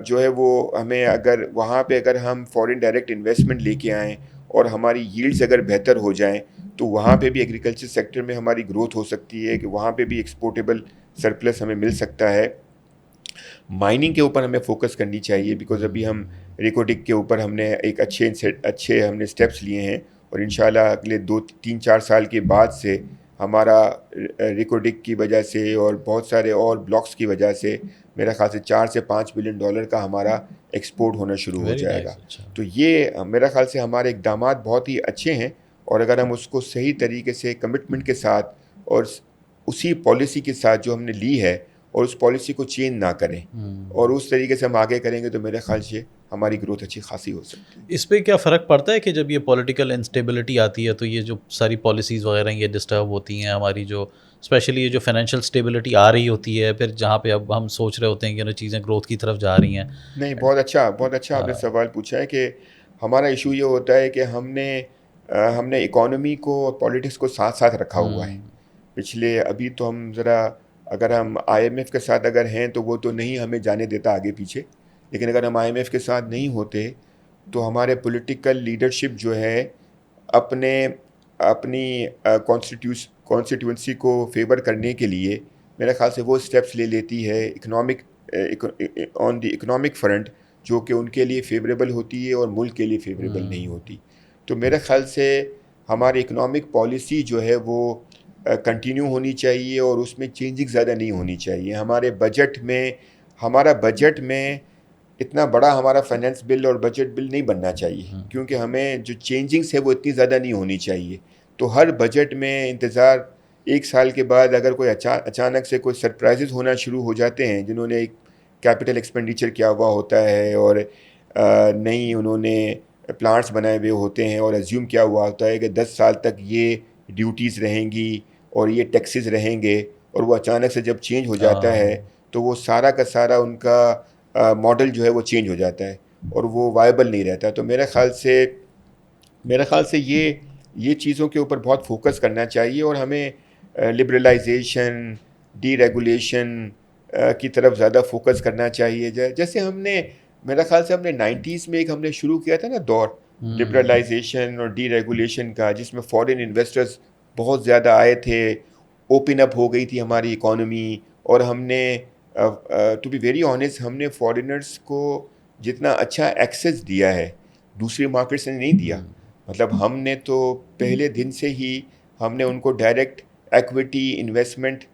[SPEAKER 1] جو ہے وہ ہمیں اگر وہاں پہ اگر ہم فورن ڈائریکٹ انویسٹمنٹ لے کے آئیں اور ہماری ییلڈز اگر بہتر ہو جائیں تو وہاں پہ بھی ایگریکلچر سیکٹر میں ہماری گروتھ ہو سکتی ہے, کہ وہاں پہ بھی ایکسپورٹیبل سرپلس ہمیں مل سکتا ہے. مائننگ کے اوپر ہمیں فوکس کرنی چاہیے, بیکاز ابھی ہم ریکوڈک کے اوپر ہم نے ایک اچھے ہم نے اسٹیپس لیے ہیں, اور انشاءاللہ اگلے 2-3-4 سال کے بعد سے ہمارا ریکوڈک کی وجہ سے اور بہت سارے اور بلاکس کی وجہ سے میرا خیال سے 4 سے 5 بلین ڈالر کا ہمارا ایکسپورٹ ہونا شروع ہو
[SPEAKER 2] ویری
[SPEAKER 1] جائے
[SPEAKER 2] نائس.
[SPEAKER 1] گا.
[SPEAKER 2] اچھا.
[SPEAKER 1] تو یہ میرا خیال سے ہمارے اقدامات بہت ہی اچھے ہیں, اور اگر ہم اس کو صحیح طریقے سے کمٹمنٹ کے ساتھ اور اسی پالیسی کے ساتھ جو ہم نے لی ہے, اور اس پالیسی کو چینج نہ کریں اور اس طریقے سے ہم آگے کریں گے, تو میرے خیال سے ہماری گروتھ اچھی خاصی ہو سکتی ہے.
[SPEAKER 2] اس پہ کیا فرق پڑتا ہے کہ جب یہ پولیٹیکل انسٹیبلٹی آتی ہے تو یہ جو ساری پالیسیز وغیرہ یہ ڈسٹرب ہوتی ہیں ہماری, جو اسپیشلی یہ جو فائنینشیل اسٹیبلٹی آ رہی ہوتی ہے, پھر جہاں پہ اب ہم سوچ رہے ہوتے ہیں کہ چیزیں گروتھ کی طرف جا رہی ہیں.
[SPEAKER 1] نہیں, بہت اچھا آپ نے سوال پوچھا ہے کہ ہمارا ایشو یہ ہوتا ہے کہ ہم نے اکانومی کو اور پالیٹکس کو ساتھ ساتھ رکھا ہوا ہے. پچھلے ابھی تو ہم ذرا اگر ہم آئی ایم ایف کے ساتھ اگر ہیں تو وہ تو نہیں ہمیں جانے دیتا آگے پیچھے, لیکن اگر ہم آئی ایم ایف کے ساتھ نہیں ہوتے تو ہمارے پولیٹیکل لیڈرشپ جو ہے اپنی کانسٹیٹیوئنسی کو فیور کرنے کے لیے میرے خیال سے وہ اسٹیپس لے لیتی ہے آن دی اکنامک فرنٹ, جو کہ ان کے لیے فیوریبل ہوتی ہے اور ملک کے لیے فیوریبل نہیں ہوتی. تو میرے خیال سے ہماری اکنامک پالیسی جو ہے وہ کنٹینیو ہونی چاہیے, اور اس میں چینجنگ زیادہ نہیں ہونی چاہیے. ہمارا بجٹ میں اتنا بڑا ہمارا فائنینس بل اور بجٹ بل نہیں بننا چاہیے, کیونکہ ہمیں جو چینجنگس ہے وہ اتنی زیادہ نہیں ہونی چاہیے. تو ہر بجٹ میں انتظار 1 سال کے بعد اگر کوئی اچانک سے کوئی سرپرائزز ہونا شروع ہو جاتے ہیں, جنہوں نے ایک کیپٹل ایکسپینڈیچر کیا ہوا ہوتا ہے اور نئی انہوں نے پلانٹس بنائے ہوئے ہوتے ہیں اور ایزیوم کیا ہوا ہوتا ہے کہ 10 سال تک یہ ڈیوٹیز رہیں گی اور یہ ٹیکسز رہیں گے, اور وہ اچانک سے جب چینج ہو جاتا ہے تو وہ سارا کا سارا ان کا ماڈل جو ہے وہ چینج ہو جاتا ہے اور وہ وائبل نہیں رہتا. تو میرے خیال سے یہ چیزوں کے اوپر بہت فوکس کرنا چاہیے, اور ہمیں لبرلائزیشن, ڈی ریگولیشن کی طرف زیادہ فوکس کرنا چاہیے. جیسے میرا خیال سے ہم نے 90s میں ہم نے شروع کیا تھا نا دور لبرلائزیشن اور ڈی ریگولیشن کا, جس میں فارن انویسٹرز بہت زیادہ آئے تھے, اوپن اپ ہو گئی تھی ہماری اکانومی, اور ہم نے ٹو بی ویری آنیسٹ ہم نے فارنرس کو جتنا اچھا ایکسیس دیا ہے دوسری مارکیٹس نے نہیں دیا. مطلب ہم نے تو پہلے دن سے ہی ہم نے ان کو ڈائریکٹ ایکویٹی انویسٹمنٹ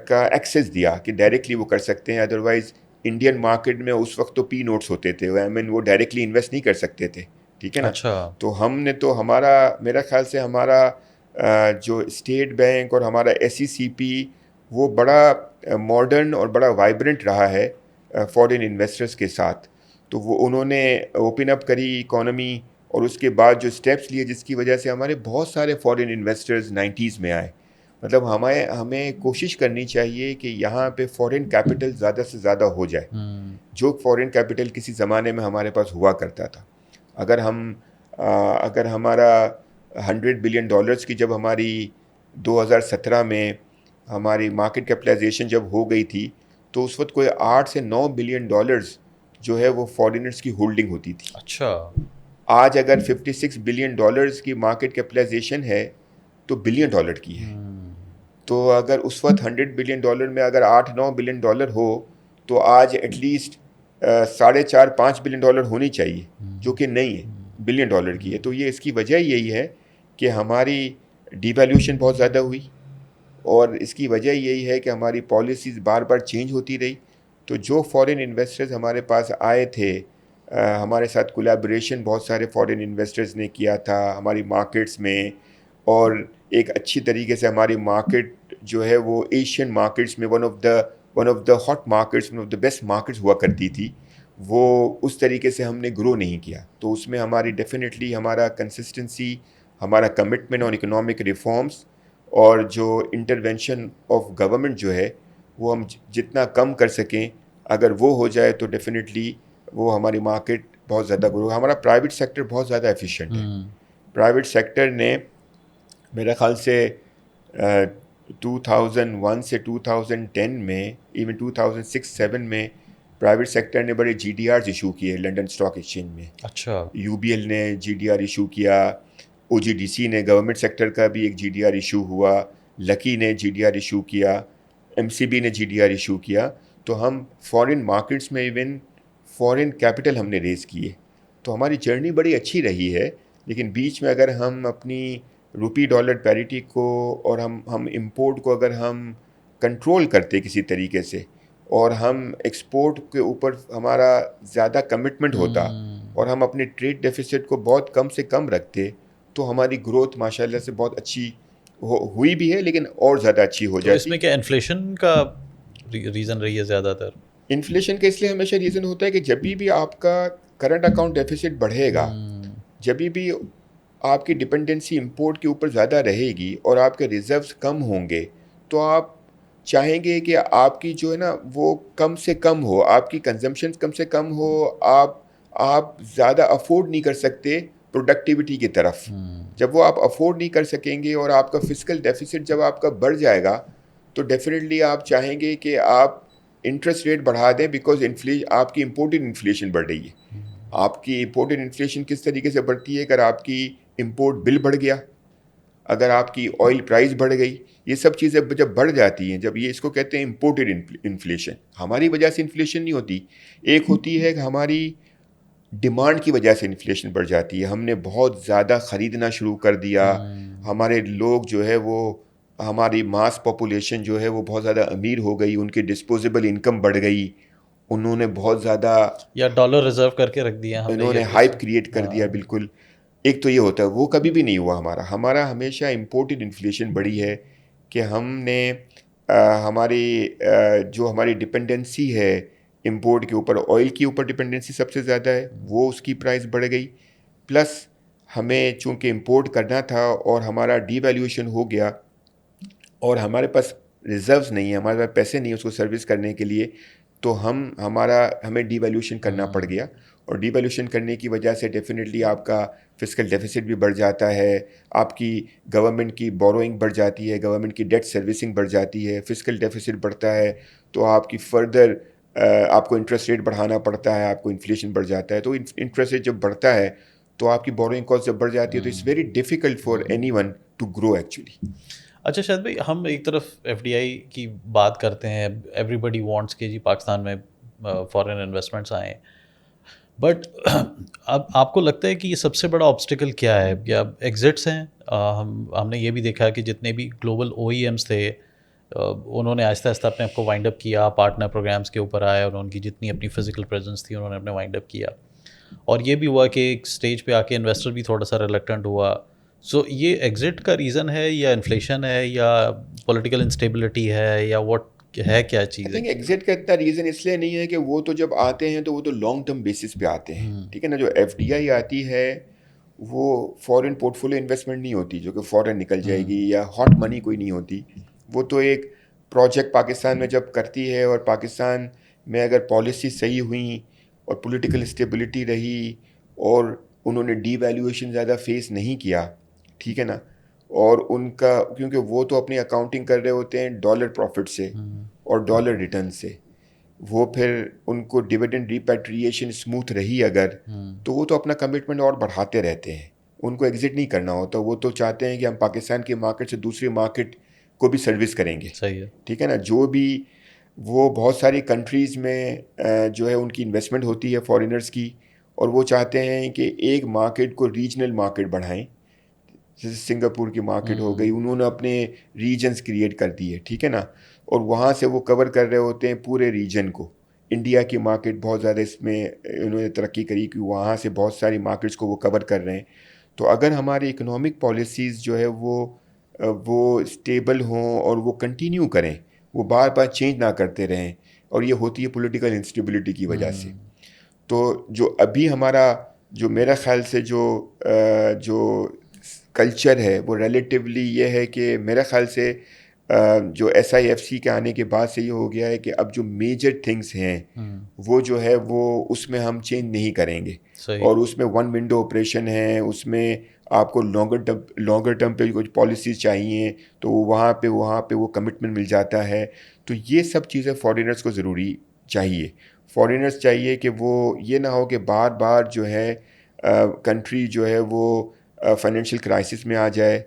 [SPEAKER 1] کا ایکسیس دیا کہ ڈائریکٹلی وہ کر سکتے ہیں. ادروائز انڈین مارکیٹ میں اس وقت تو پی نوٹس ہوتے تھے, وہ ڈائریکٹلی انویسٹ نہیں کر سکتے تھے, ٹھیک ہے نا.
[SPEAKER 2] اچھا.
[SPEAKER 1] تو ہم نے تو میرا خیال سے ہمارا جو اسٹیٹ بینک اور ہمارا SECP وہ بڑا ماڈرن اور بڑا وائبرنٹ رہا ہے فارن انویسٹرز کے ساتھ. تو انہوں نے اوپن اپ کری اکانومی, اور اس کے بعد جو اسٹیپس لیے جس کی وجہ سے ہمارے بہت سارے فارن انویسٹرز 90s میں آئے. مطلب ہمیں کوشش کرنی چاہیے کہ یہاں پہ فارن کیپٹل زیادہ سے زیادہ ہو جائے, جو فارن کیپٹل کسی زمانے میں ہمارے پاس ہوا کرتا تھا. اگر ہمارا $100 بلین کی جب ہماری 2017 میں ہماری مارکیٹ کیپٹلائزیشن جب ہو گئی تھی, تو اس وقت کوئی $8 سے $9 بلین جو ہے وہ فارنرز کی ہولڈنگ ہوتی تھی.
[SPEAKER 2] اچھا.
[SPEAKER 1] آج اگر $56 بلین کی مارکیٹ کیپٹلائزیشن ہے تو $1 بلین کی ہے. تو اگر اس وقت $100 بلین میں اگر $8-9 بلین ہو تو آج ایٹ لیسٹ $4.5-5 بلین ہونی چاہیے, جو کہ نہیں ہے, $1 بلین کی ہے. تو اس کی وجہ یہی ہے کہ ہماری ڈی ویلیوشن بہت زیادہ ہوئی, اور اس کی وجہ یہی ہے کہ ہماری پالیسیز بار بار چینج ہوتی رہی. تو جو فارن انویسٹرز ہمارے پاس آئے تھے, ہمارے ساتھ کولیبریشن بہت سارے فارن انویسٹرز نے کیا تھا ہماری مارکیٹس میں, اور ایک اچھی طریقے سے ہماری مارکیٹ جو ہے وہ ایشین مارکیٹس میں one of the hot markets, one of the best markets ہوا کرتی تھی. وہ اس طریقے سے ہم نے گرو نہیں کیا. تو اس میں ہماری ڈیفینیٹلی ہمارا کنسسٹنسی, ہمارا کمٹمنٹ آن اکنامک ریفارمس اور جو انٹرونشن آف گورنمنٹ جو ہے وہ ہم جتنا کم کر سکیں, اگر وہ ہو جائے تو ڈیفینیٹلی وہ ہماری مارکیٹ بہت زیادہ گرو. ہمارا پرائیویٹ سیکٹر بہت زیادہ ایفیشینٹ ہے. پرائیویٹ سیکٹر نے میرے خیال سے 2001 سے 2010 میں, ایون 2006-07 میں پرائیویٹ سیکٹر نے بڑے GDRs ایشو کیے لنڈن اسٹاک ایکسچینج میں.
[SPEAKER 2] اچھا.
[SPEAKER 1] UBL نے GDR ایشو کیا, OGDC نے گورنمنٹ سیکٹر کا بھی ایک GDR ایشو ہوا, لکی نے GDR ایشو کیا, MCB نے GDR ایشو کیا. تو ہم فارن مارکیٹس میں ایون فارن کیپٹل ہم نے ریز کیے. تو ہماری جرنی بڑی اچھی رہی ہے, لیکن بیچ میں اگر ہم اپنی روپی ڈالر پیریٹی کو اور ہم امپورٹ کو اگر ہم کنٹرول کرتے کسی طریقے سے, اور ہم ایکسپورٹ کے اوپر ہمارا زیادہ کمٹمنٹ ہوتا اور ہم اپنے ٹریڈ ڈیفیسٹ کو بہت کم سے کم رکھتے تو ہماری گروتھ ماشاءاللہ سے بہت اچھی ہوئی بھی ہے، لیکن اور زیادہ اچھی ہو
[SPEAKER 2] تو اس
[SPEAKER 1] جاتی.
[SPEAKER 2] میں کیا انفلیشن کا ریزن رہی ہے زیادہ تر؟
[SPEAKER 1] انفلیشن کا اس لیے ہمیشہ ریزن ہوتا ہے کہ جب بھی آپ کا کرنٹ اکاؤنٹ ڈیفیسٹ بڑھے گا، جب بھی آپ کی ڈپینڈنسی امپورٹ کے اوپر زیادہ رہے گی اور آپ کے ریزروز کم ہوں گے، تو آپ چاہیں گے کہ آپ کی جو ہے نا وہ کم سے کم ہو، آپ کی کنزمپشن کم سے کم ہو، آپ زیادہ افورڈ نہیں کر سکتے پروڈکٹیوٹی کی طرف. جب وہ آپ افورڈ نہیں کر سکیں گے اور آپ کا فسکل ڈیفیسٹ جب آپ کا بڑھ جائے گا تو ڈیفینیٹلی آپ چاہیں گے کہ آپ انٹرسٹ ریٹ بڑھا دیں، بیکاز آپ کی امپورٹڈ انفلیشن بڑھ رہی ہے. آپ کی امپورٹڈ انفلیشن کس طریقے سے بڑھتی ہے؟ اگر آپ کی امپورٹ بل بڑھ گیا، اگر آپ کی آئل پرائز بڑھ گئی، یہ سب چیزیں جب بڑھ جاتی ہیں، جب یہ اس کو کہتے ہیں امپورٹڈ انفلیشن. ہماری وجہ سے انفلیشن نہیں ہوتی، ایک ہوتی ہے کہ ہماری ڈیمانڈ کی وجہ سے انفلیشن بڑھ جاتی ہے. ہم نے بہت زیادہ خریدنا شروع کر دیا، ہمارے لوگ جو ہے وہ ہماری ماس پاپولیشن جو ہے وہ بہت زیادہ امیر ہو گئی، ان کی ڈسپوزیبل انکم بڑھ گئی، انہوں نے بہت زیادہ
[SPEAKER 2] یا ڈالر ریزرو کر کے رکھ دیا ہم نے،
[SPEAKER 1] انہوں نے ہائپ کریٹ کر دیا. بالکل ایک تو یہ ہوتا ہے، وہ کبھی بھی نہیں ہوا. ہمارا ہمیشہ امپورٹڈ انفلیشن بڑھی ہے کہ ہم نے ہماری جو ہماری ڈپینڈنسی ہے امپورٹ کے اوپر، آئل کے اوپر ڈپینڈنسی سب سے زیادہ ہے، وہ اس کی پرائس بڑھ گئی. پلس ہمیں چونکہ امپورٹ کرنا تھا اور ہمارا ڈی ویلیویشن ہو گیا اور ہمارے پاس ریزروز نہیں ہیں، ہمارے پاس پیسے نہیں ہیں اس کو سروس کرنے کے لیے، تو ہمیں ڈی ویلیویشن کرنا پڑ گیا. اور ڈی ویلیویشن کرنے کی وجہ سے ڈیفینیٹلی آپ کا فسکل ڈیفیسٹ بھی بڑھ جاتا ہے، آپ کی گورنمنٹ کی بوروئنگ بڑھ جاتی ہے، گورنمنٹ کی ڈیٹ سروسنگ بڑھ جاتی ہے، فسکل ڈیفیسٹ بڑھتا ہے تو آپ کی فردر آپ کو انٹرسٹ ریٹ بڑھانا پڑتا ہے، آپ کو انفلیشن بڑھ جاتا ہے. تو انٹرسٹ ریٹ جب بڑھتا ہے تو آپ کی بوروئنگ کاسٹ جب بڑھ جاتی ہے تو it's very difficult for anyone to grow actually.
[SPEAKER 2] اچھا شاید بھائی، ہم ایک طرف ایف ڈی آئی کی بات کرتے ہیں، ایوری بڈی وانٹس کہ جی پاکستان میں فارن انویسٹمنٹس آئیں، بٹ اب آپ کو لگتا ہے کہ یہ سب سے بڑا آبسٹیکل کیا ہے؟ یا ایگزٹس ہیں؟ ہم نے یہ بھی دیکھا کہ جتنے بھی گلوبل او ای ایمس تھے انہوں نے آہستہ آہستہ اپنے آپ کو وائنڈ اپ کیا، پارٹنر پروگرامس کے اوپر آئے اور ان کی جتنی اپنی فزیکل پریزنس تھی انہوں نے اپنے وائنڈ اپ کیا. اور یہ بھی ہوا کہ ایک اسٹیج پہ آ کے انویسٹر بھی تھوڑا سا ریلیکٹنٹ ہوا. سو یہ ایگزٹ کا ریزن ہے یا انفلیشن ہے یا پولیٹیکل انسٹیبلٹی ہے یا واٹ ہے، کیا چیز
[SPEAKER 1] آئی
[SPEAKER 2] ہے؟
[SPEAKER 1] تھنک ایگزٹ کا اتنا ریزن اس لیے نہیں ہے کہ وہ تو جب آتے ہیں تو وہ تو لانگ ٹرم بیسس پہ آتے ہیں، ٹھیک ہے نا. جو ایف ڈی آئی آتی ہے وہ فورن پورٹ فولیو انویسٹمنٹ نہیں ہوتی جو کہ فورن نکل جائے گی، یا ہاٹ منی کوئی نہیں ہوتی. وہ تو ایک پروجیکٹ پاکستان میں جب کرتی ہے اور پاکستان میں اگر پالیسی صحیح ہوئیں اور پولیٹیکل اسٹیبلٹی رہی اور انہوں نے ڈی ویلیویشن زیادہ فیس نہیں کیا، ٹھیک ہے نا. اور ان کا کیونکہ وہ تو اپنی اکاؤنٹنگ کر رہے ہوتے ہیں ڈالر پروفٹ سے اور ڈالر ریٹرن سے، وہ پھر ان کو ڈیویڈنڈ ریپیٹریشن اسموتھ رہی اگر، تو وہ تو اپنا کمٹمنٹ اور بڑھاتے رہتے ہیں. ان کو ایگزٹ نہیں کرنا ہوتا، وہ تو چاہتے ہیں کہ ہم پاکستان کی مارکیٹ سے دوسری مارکیٹ کو بھی سروس کریں گے.
[SPEAKER 2] صحیح ہے.
[SPEAKER 1] ٹھیک ہے نا. جو بھی وہ بہت ساری کنٹریز میں جو ہے ان کی انویسٹمنٹ ہوتی ہے فارینرز کی، اور وہ چاہتے ہیں کہ ایک مارکیٹ کو ریجنل مارکیٹ بڑھائیں. جیسے سنگاپور کی مارکیٹ ہو گئی، انہوں نے اپنے ریجنز کریٹ کر دیے، ٹھیک ہے نا. اور وہاں سے وہ کور کر رہے ہوتے ہیں پورے ریجن کو. انڈیا کی مارکیٹ بہت زیادہ اس میں انہوں نے ترقی کری کہ وہاں سے بہت ساری مارکیٹس کو وہ کور کر رہے ہیں. تو اگر ہماری اکنامک پالیسیز جو ہے وہ اسٹیبل ہوں اور وہ کنٹینیو کریں، وہ بار بار چینج نہ کرتے رہیں، اور یہ ہوتی ہے پولیٹیکل انسٹیبلٹی کی وجہ سے. تو جو ابھی ہمارا جو میرا خیال سے جو کلچر ہے وہ ریلیٹیولی یہ ہے کہ میرا خیال سے جو ایس آئی ایف سی کے آنے کے بعد سے یہ ہو گیا ہے کہ اب جو میجر تھنگس ہیں وہ جو ہے وہ اس میں ہم چینج نہیں کریں گے. اور اس میں ون ونڈو آپریشن ہے، اس میں آپ کو لانگر ٹرم پہ کچھ پالیسیز چاہیے تو وہاں پہ وہ کمٹمنٹ مل جاتا ہے. تو یہ سب چیزیں فارینرز کو ضروری چاہیے. فارینرز چاہیے کہ وہ یہ نہ ہو کہ بار بار جو ہے کنٹری جو ہے وہ فائنینشیل کرائسس میں آ جائے،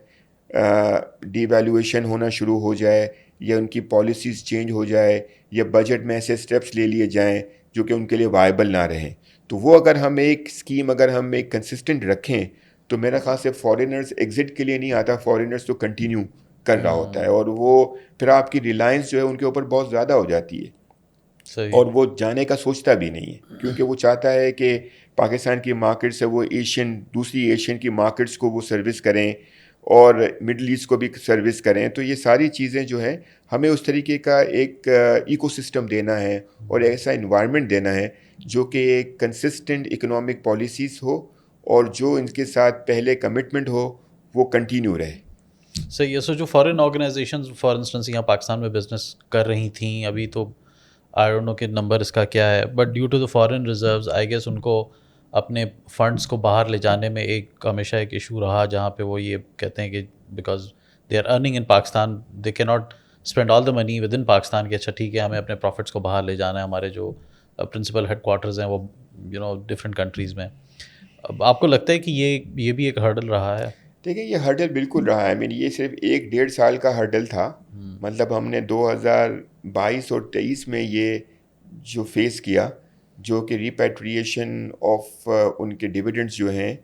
[SPEAKER 1] ڈی ویلیویشن ہونا شروع ہو جائے، یا ان کی پالیسیز چینج ہو جائے، یا بجٹ میں ایسے اسٹیپس لے لیے جائیں جو کہ ان کے لیے وائبل نہ رہیں. تو وہ اگر ہم ایک اسکیم اگر ہم ایک کنسسٹنٹ رکھیں تو میرا خیال سے فارینرز ایگزٹ کے لیے نہیں آتا، فارینرز تو کنٹینیو کر رہا ہوتا ہے، اور وہ پھر آپ کی ریلائنس جو ہے ان کے اوپر بہت زیادہ ہو جاتی ہے.
[SPEAKER 2] صحیح.
[SPEAKER 1] اور وہ جانے کا سوچتا بھی نہیں ہے، کیونکہ وہ چاہتا ہے کہ پاکستان کی مارکیٹ سے وہ دوسری ایشین کی مارکیٹس کو وہ سروس کریں اور مڈل ایسٹ کو بھی سروس کریں. تو یہ ساری چیزیں جو ہے ہمیں اس طریقے کا ایک ایکو سسٹم دینا ہے اور ایسا انوائرمنٹ دینا ہے جو کہ ایک کنسسٹنٹ اکنامک پالیسیز ہو اور جو ان کے ساتھ پہلے کمٹمنٹ ہو وہ کنٹینیو رہے.
[SPEAKER 2] صحیح ہے. سو جو فارن آرگنائزیشنز فار انسٹنس یہاں پاکستان میں بزنس کر رہی تھیں, ابھی تو آئی ڈونٹ نو کہ نمبر اس کا کیا ہے, but due to the foreign reserves I guess ان کو اپنے فنڈس کو باہر لے جانے میں ہمیشہ ایک ایشو رہا, جہاں پہ وہ یہ کہتے ہیں کہ بیکاز دے آر ارننگ ان پاکستان دے کی not spend all the money with in Pakistan, کہ اچھا ٹھیک ہے ہمیں اپنے پروفٹس کو باہر لے جانا ہے, ہمارے جو پرنسپل ہیڈ کوارٹرز ہیں وہ ڈفرینٹ کنٹریز میں. اب آپ کو لگتا ہے کہ یہ بھی ایک ہرڈل رہا ہے؟
[SPEAKER 1] دیکھیں یہ ہرڈل بالکل رہا ہے. یہ صرف 1-1.5 سال کا ہرڈل تھا. مطلب ہم نے 2022 اور 23 میں یہ جو فیس کیا, جو کہ ریپیٹریشن آف ان کے ڈویڈنڈز جو ہیں,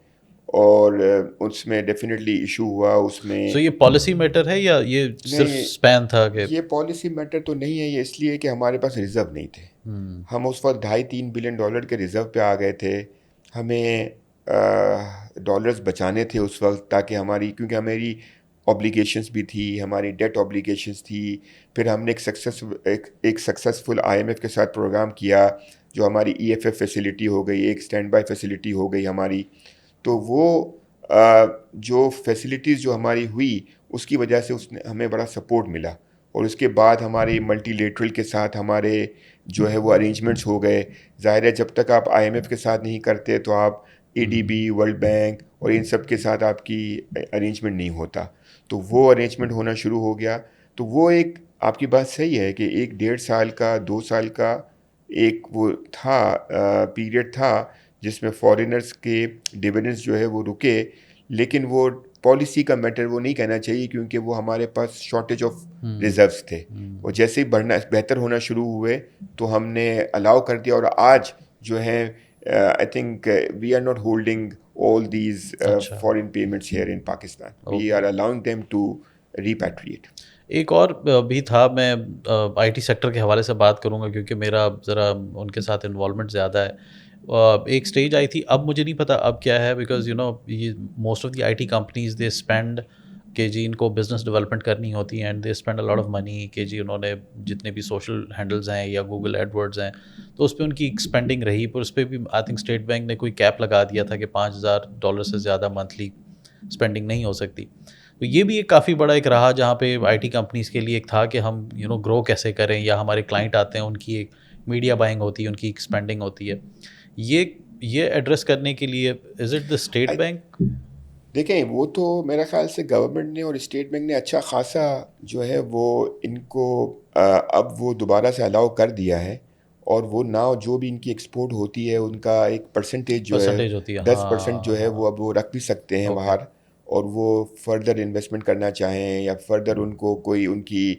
[SPEAKER 1] اور اس میں ڈیفینیٹلی ایشو ہوا اس میں.
[SPEAKER 2] سو یہ پالیسی میٹر ہے یا یہ صرف اسپین تھا؟ کہ
[SPEAKER 1] یہ پالیسی میٹر تو نہیں ہے, یہ اس لیے کہ ہمارے پاس ریزرو نہیں تھے. ہم اس وقت $2.5-3 بلین کے ریزرو پہ آ گئے تھے. ہمیں ڈالرز بچانے تھے اس وقت, تاکہ کیونکہ ہماری اوبلیگیشنز بھی تھی, ہماری ڈیٹ اوبلیگیشنز تھی. پھر ہم نے ایک سکسیزفل IMF کے ساتھ پروگرام کیا, جو ہماری EFF فیسلٹی ہو گئی, ایک اسٹینڈ بائی فیسلٹی ہو گئی ہماری. تو وہ جو فیسلٹیز جو ہماری ہوئی اس کی وجہ سے ہمیں بڑا سپورٹ ملا. اور اس کے بعد ہمارے ملٹی لیٹرل کے ساتھ ہمارے جو ہے وہ ارینجمنٹس ہو گئے. ظاہر ہے جب تک آپ IMF کے ساتھ نہیں کرتے تو آپ ADB, ورلڈ بینک اور ان سب کے ساتھ آپ کی ارینجمنٹ نہیں ہوتا. تو وہ ارینجمنٹ ہونا شروع ہو گیا. تو وہ ایک آپ کی بات صحیح ہے کہ 1-1.5 سال کا 2 سال کا ایک وہ تھا پیریڈ تھا جس میں فارینرز کے ڈویڈنڈز جو ہے وہ رکے. لیکن وہ پالیسی کا میٹر وہ نہیں کہنا چاہیے, کیونکہ وہ ہمارے پاس شارٹیج آف ریزروز تھے. اور جیسے ہی بہتر ہونا شروع ہوئے تو ہم نے الاؤ کر دیا. اور آج جو ہے I think we are not holding all these foreign payments here in Pakistan. We are allowing them to repatriate.
[SPEAKER 2] ایک اور بھی تھا, میں IT سیکٹر کے حوالے سے بات کروں گا کیونکہ میرا ذرا ان کے ساتھ انوالومنٹ زیادہ ہے. ایک اسٹیج آئی تھی, اب مجھے نہیں پتا اب کیا ہے, بیکاز یہ most of the IT companies they spend کہ جی ان کو بزنس ڈیولپمنٹ کرنی ہوتی ہے, and they spend a lot of money کہ جی انہوں نے جتنے بھی سوشل ہینڈلز ہیں یا گوگل ایڈورڈز ہیں تو اس پہ ان کی اسپینڈنگ رہی. پر اس پہ بھی آئی تھنک اسٹیٹ بینک نے کوئی کیپ لگا دیا تھا کہ $5,000 سے زیادہ منتھلی اسپینڈنگ نہیں ہو سکتی. تو یہ بھی ایک کافی بڑا ایک رہا جہاں پہ IT کمپنیز کے لیے ایک تھا کہ ہم گرو کیسے کریں, یا ہمارے کلائنٹ آتے ہیں ان کی ایک میڈیا بائنگ ہوتی ہے, ان کی ایک اسپینڈنگ ہوتی ہے. یہ ایڈریس کرنے کے لیے is it the state bank?
[SPEAKER 1] دیکھیں وہ تو میرا خیال سے گورنمنٹ نے اور اسٹیٹ بینک نے اچھا خاصا جو ہے وہ ان کو اب وہ دوبارہ سے الاؤ کر دیا ہے. اور وہ ناؤ جو بھی ان کی ایکسپورٹ ہوتی ہے ان کا ایک پرسنٹیج جو ہے 10% جو ہے وہ اب وہ رکھ بھی سکتے ہیں باہر, اور وہ فردر انویسٹمنٹ کرنا چاہیں یا فردر ان کو کوئی ان کی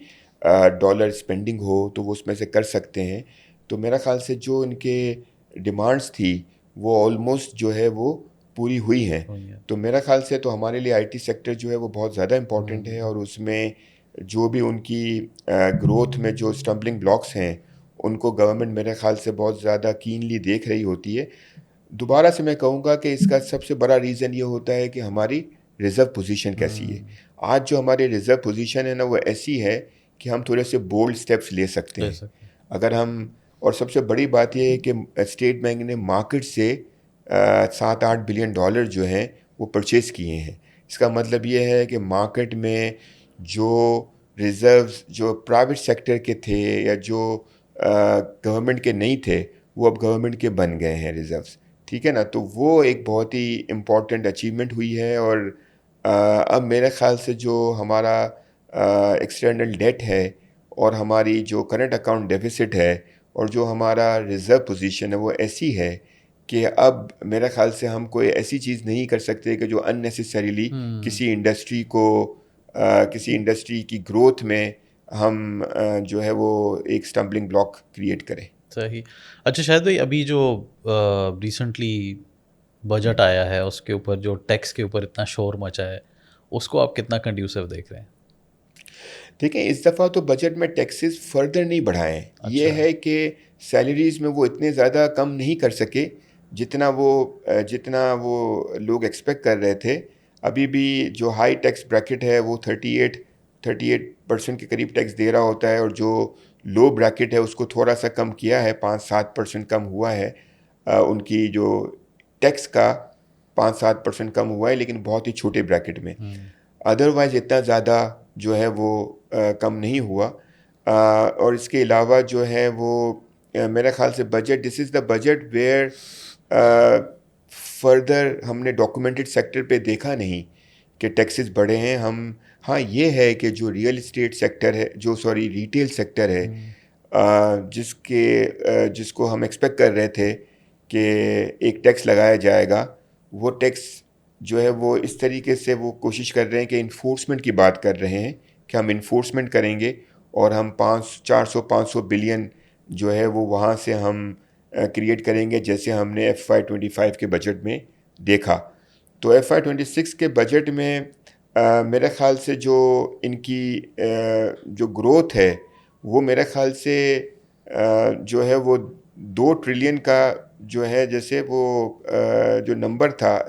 [SPEAKER 1] ڈالر اسپینڈنگ ہو تو وہ اس میں سے کر سکتے ہیں. تو میرا خیال سے جو ان کے ڈیمانڈس تھی وہ آلموسٹ جو ہے وہ پوری ہوئی ہیں. تو میرا خیال سے تو ہمارے لیے IT سیکٹر جو ہے وہ بہت زیادہ امپورٹنٹ ہے, اور اس میں جو بھی ان کی گروتھ میں جو اسٹمبلنگ بلاکس ہیں ان کو گورنمنٹ میرے خیال سے بہت زیادہ کینلی دیکھ رہی ہوتی ہے. دوبارہ سے میں کہوں گا کہ اس کا سب سے بڑا ریزن یہ ہوتا ہے کہ ہماری ریزرو پوزیشن کیسی ہے. آج جو ہماری ریزرو پوزیشن ہے نا وہ ایسی ہے کہ ہم تھوڑے سے بولڈ سٹیپس لے سکتے ہیں اگر ہم. اور سب سے بڑی بات یہ ہے کہ اسٹیٹ بینک نے مارکیٹ سے $7-8 بلین جو ہیں وہ پرچیز کیے ہیں. اس کا مطلب یہ ہے کہ مارکیٹ میں جو ریزروز جو پرائیویٹ سیکٹر کے تھے یا جو گورنمنٹ کے نہیں تھے وہ اب گورنمنٹ کے بن گئے ہیں ریزروز, ٹھیک ہے نا. تو وہ ایک بہت ہی امپورٹنٹ اچیومنٹ ہوئی ہے. اور اب میرے خیال سے جو ہمارا ایکسٹرنل ڈیٹ ہے اور ہماری جو کرنٹ اکاؤنٹ ڈیفیسٹ ہے اور جو ہمارا ریزرو پوزیشن ہے وہ ایسی ہے کہ اب میرے خیال سے ہم کوئی ایسی چیز نہیں کر سکتے کہ جو ان نیسیسریلی کسی انڈسٹری کی گروتھ میں ہم جو ہے وہ ایک اسٹمبلنگ بلاک کریٹ کریں.
[SPEAKER 2] صحیح. اچھا شاہد بھائی, ابھی جو ریسنٹلی بجٹ آیا ہے اس کے اوپر جو ٹیکس کے اوپر اتنا شور مچا ہے, اس کو آپ کتنا کنڈیوسو دیکھ رہے ہیں؟
[SPEAKER 1] دیکھیں اس دفعہ تو بجٹ میں ٹیکسز فردر نہیں بڑھائے ہیں. یہ ہے کہ سیلریز میں وہ اتنے زیادہ کم نہیں کر سکے جتنا وہ لوگ ایکسپیکٹ کر رہے تھے. ابھی بھی جو ہائی ٹیکس بریکٹ ہے وہ 38% کے قریب ٹیکس دے رہا ہوتا ہے, اور جو لو بریکٹ ہے اس کو تھوڑا سا کم کیا ہے, 5-7% کم ہوا ہے ان کی جو ٹیکس کا 5-7% کم ہوا ہے, لیکن بہت ہی چھوٹے بریکٹ میں. ادروائز اتنا زیادہ جو ہے وہ کم نہیں ہوا. اور اس کے علاوہ جو ہے وہ میرے خیال سے budget, this is the budget where further ہم نے ڈاکومنٹڈ سیکٹر پہ دیکھا نہیں کہ ٹیکسز بڑھے ہیں. ہاں یہ ہے کہ جو ریئل اسٹیٹ سیکٹر ہے, ریٹیل سیکٹر ہے, جس کو ہم ایکسپیکٹ کر رہے تھے کہ ایک ٹیکس لگایا جائے گا, وہ ٹیکس جو ہے وہ اس طریقے سے وہ کوشش کر رہے ہیں کہ انفورسمنٹ کی بات کر رہے ہیں کہ ہم انفورسمنٹ کریں گے اور ہم 400-500 بلین جو ہے وہ وہاں سے ہم کریٹ کریں گے, جیسے ہم نے FY25 کے بجٹ میں دیکھا. تو FY26 کے بجٹ میں میرے خیال سے جو ان کی جو گروتھ ہے وہ میرے خیال سے جو ہے وہ 2 ٹریلین کا جو ہے, جیسے وہ جو نمبر تھا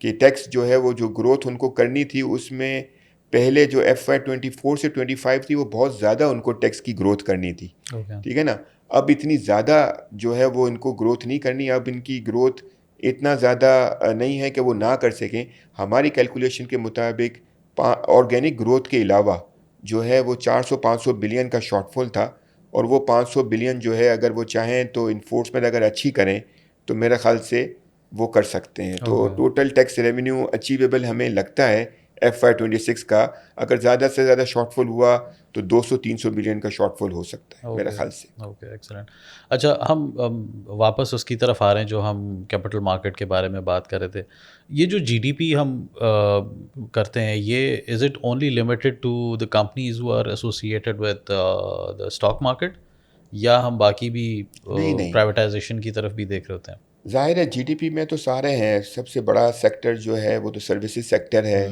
[SPEAKER 1] کہ ٹیکس جو ہے وہ جو گروتھ ان کو کرنی تھی, اس میں پہلے جو FY24 سے 25 تھی وہ بہت زیادہ ان کو ٹیکس کی گروتھ کرنی تھی. ٹھیک ہے نا. اب اتنی زیادہ جو ہے وہ ان کو گروتھ نہیں کرنی. اب ان کی گروتھ اتنا زیادہ نہیں ہے کہ وہ نہ کر سکیں. ہماری کیلکولیشن کے مطابق آرگینک گروتھ کے علاوہ جو ہے وہ 400-500 بلین کا شارٹ فال تھا, اور وہ 500 بلین جو ہے اگر وہ چاہیں تو انفورسمنٹ اگر اچھی کریں تو میرے خیال سے وہ کر سکتے ہیں. تو ٹوٹل ٹیکس ریونیو اچیویبل ہمیں لگتا ہے FY26 کا. اگر زیادہ سے زیادہ شارٹ فال ہوا تو 200-300 بلین کا شارٹ فال ہو سکتا ہے میرے خیال سے.
[SPEAKER 2] Okay, excellent. اچھا, ہم واپس اس کی طرف آ رہے ہیں جو ہم کیپٹل مارکیٹ کے بارے میں بات کر رہے تھے. یہ جو GDP ہم کرتے ہیں, یہ is it only limited to the companies who are associated with the stock market, یا ہم باقی بھی پرائیویٹائزیشن کی طرف بھی دیکھ رہے ہوتے ہیں؟
[SPEAKER 1] ظاہر ہے GDP میں تو سارے ہیں. سب سے بڑا سیکٹر جو ہے وہ تو سروسز سیکٹر ہے,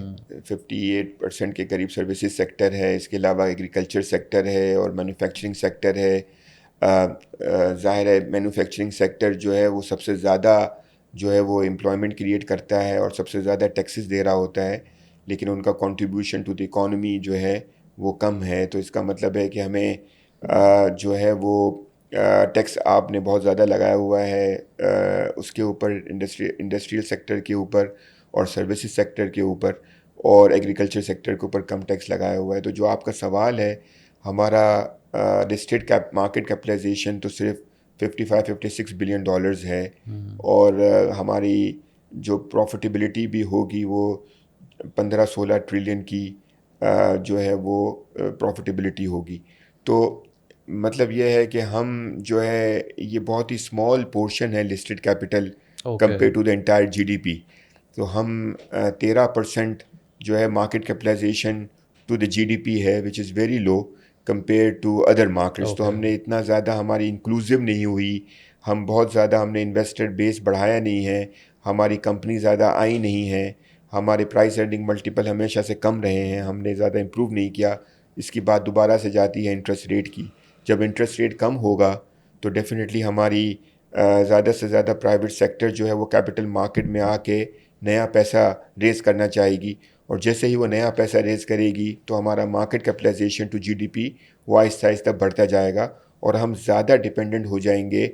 [SPEAKER 1] 58% کے قریب سروسز سیکٹر ہے. اس کے علاوہ ایگریکلچر سیکٹر ہے اور مینوفیکچرنگ سیکٹر ہے. ظاہر ہے مینوفیکچرنگ سیکٹر جو ہے وہ سب سے زیادہ جو ہے وہ امپلائمنٹ کریٹ کرتا ہے اور سب سے زیادہ ٹیکسز دے رہا ہوتا ہے, لیکن ان کا کنٹریبیوشن ٹو دی اکانومی جو ہے وہ کم ہے. تو اس کا مطلب ہے کہ ہمیں جو ہے وہ ٹیکس آپ نے بہت زیادہ لگایا ہوا ہے اس کے اوپر, انڈسٹریل سیکٹر کے اوپر اور سروسز سیکٹر کے اوپر, اور ایگریکلچر سیکٹر کے اوپر کم ٹیکس لگایا ہوا ہے. تو جو آپ کا سوال ہے, ہمارا لسٹڈ مارکیٹ کیپٹلائزیشن تو صرف $55-56 بلین ہے, اور ہماری جو پروفیٹیبلٹی بھی ہوگی وہ 15-16 ٹریلین کی جو ہے وہ پروفیٹیبلٹی ہوگی. تو مطلب یہ ہے کہ ہم جو ہے یہ بہت ہی اسمال پورشن ہے listed capital compare to the entire GDP. تو ہم 13% جو ہے market capitalization to the GDP ہے, which is very low compare to other markets. تو ہم نے اتنا زیادہ, ہماری انکلوسیو نہیں ہوئی, ہم بہت زیادہ ہم نے انویسٹر بیس بڑھایا نہیں ہے, ہماری کمپنی زیادہ آئی نہیں ہے, ہمارے پرائز ارننگ ملٹیپل ہمیشہ سے کم رہے ہیں, ہم نے زیادہ امپروو نہیں کیا. اس کی بات دوبارہ سے جاتی ہے انٹرسٹ ریٹ کی. جب انٹرسٹ ریٹ کم ہوگا تو ڈیفینیٹلی ہماری زیادہ سے زیادہ پرائیویٹ سیکٹر جو ہے وہ کیپٹل مارکیٹ میں آ کے نیا پیسہ ریز کرنا چاہے گی, اور جیسے ہی وہ نیا پیسہ ریز کرے گی تو ہمارا مارکیٹ کیپٹلائزیشن ٹو GDP وہ آہستہ آہستہ بڑھتا جائے گا, اور ہم زیادہ ڈپینڈنٹ ہو جائیں گے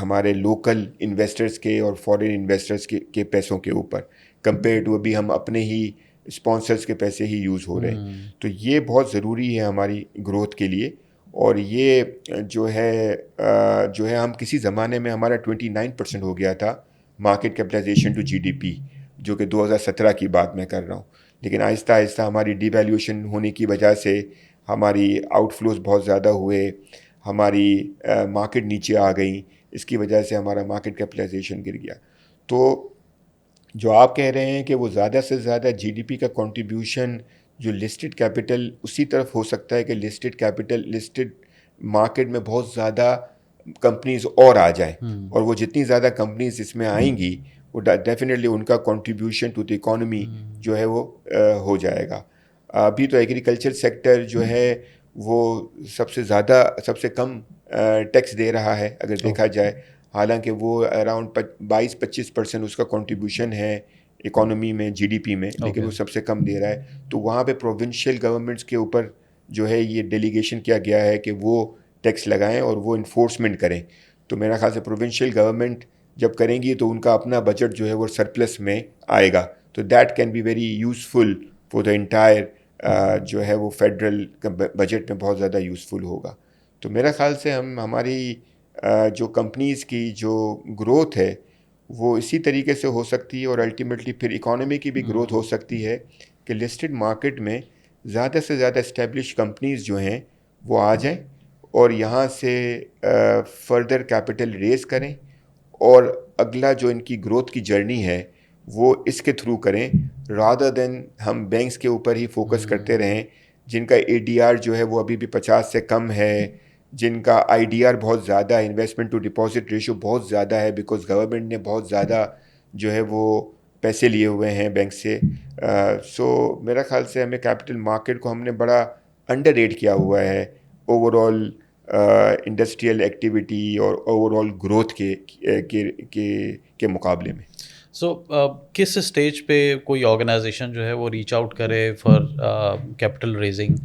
[SPEAKER 1] ہمارے لوکل انویسٹرز کے اور فورن انویسٹرز کے پیسوں کے اوپر, کمپیئر ٹو ابھی ہم اپنے ہی اسپانسرز کے پیسے ہی یوز ہو رہے ہیں. تو یہ بہت ضروری ہے ہماری گروتھ کے لیے. اور یہ جو ہے ہم کسی زمانے میں ہمارا 29% ہو گیا تھا مارکیٹ کیپٹلائزیشن ٹو GDP, جو کہ 2017 کی بات میں کر رہا ہوں. لیکن آہستہ آہستہ ہماری ڈی ویلیویشن ہونے کی وجہ سے ہماری آؤٹ فلوز بہت زیادہ ہوئے, ہماری مارکیٹ نیچے آ گئیں, اس کی وجہ سے ہمارا مارکیٹ کیپٹلائزیشن گر گیا. تو جو آپ کہہ رہے ہیں کہ وہ زیادہ سے زیادہ GDP کا کنٹریبیوشن جو لسٹڈ کیپٹل اسی طرف ہو سکتا ہے کہ لسٹڈ مارکیٹ میں بہت زیادہ کمپنیز اور آ جائیں, اور وہ جتنی زیادہ کمپنیز اس میں آئیں گی وہ ڈیفینیٹلی ان کا کنٹریبیوشن ٹو دی اکانومی جو ہے وہ ہو جائے گا. ابھی تو ایگریکلچر سیکٹر جو ہے وہ سب سے کم ٹیکس دے رہا ہے اگر دیکھا جائے، حالانکہ وہ اراؤنڈ 22-25% اس کا کنٹریبیوشن ہے اکانومی میں، جی ڈی پی میں، لیکن وہ سب سے کم دے رہا ہے. تو وہاں پہ پروونشل گورنمنٹس کے اوپر جو ہے یہ ڈیلیگیشن کیا گیا ہے کہ وہ ٹیکس لگائیں اور وہ انفورسمنٹ کریں. تو میرا خیال سے پروونشل گورنمنٹ جب کریں گی تو ان کا اپنا بجٹ جو ہے وہ سرپلس میں آئے گا. تو that can be very useful for the entire جو ہے وہ فیڈرل بجٹ میں بہت زیادہ یوزفل ہوگا. تو میرا خیال سے ہماری جو کمپنیز کی جو گروتھ ہے وہ اسی طریقے سے ہو سکتی ہے، اور الٹیمیٹلی پھر اکانومی کی بھی گروتھ ہو سکتی ہے کہ لسٹڈ مارکیٹ میں زیادہ سے زیادہ اسٹیبلش کمپنیز جو ہیں وہ آ جائیں اور یہاں سے فردر کیپٹل ریز کریں، اور اگلا جو ان کی گروتھ کی جرنی ہے وہ اس کے تھرو کریں، رادر دین ہم بینکس کے اوپر ہی فوکس کرتے رہیں جن کا اے ڈی آر جو ہے وہ ابھی بھی 50 سے کم ہے، جن کا آئی ڈی آر بہت زیادہ ہے، انویسٹمنٹ ٹو ڈپازٹ ریشو بہت زیادہ ہے، بیکاز گورنمنٹ نے بہت زیادہ جو ہے وہ پیسے لیے ہوئے ہیں بینک سے. سو میرا خیال سے ہمیں کیپٹل مارکیٹ کو ہم نے بڑا انڈر ریٹ کیا ہوا ہے اوور آل انڈسٹریل ایکٹیویٹی اور اوور آل گروتھ کے مقابلے میں.
[SPEAKER 2] سو کس اسٹیج پہ کوئی آرگنائزیشن جو ہے وہ ریچ آؤٹ کرے فار کیپٹل ریزنگ،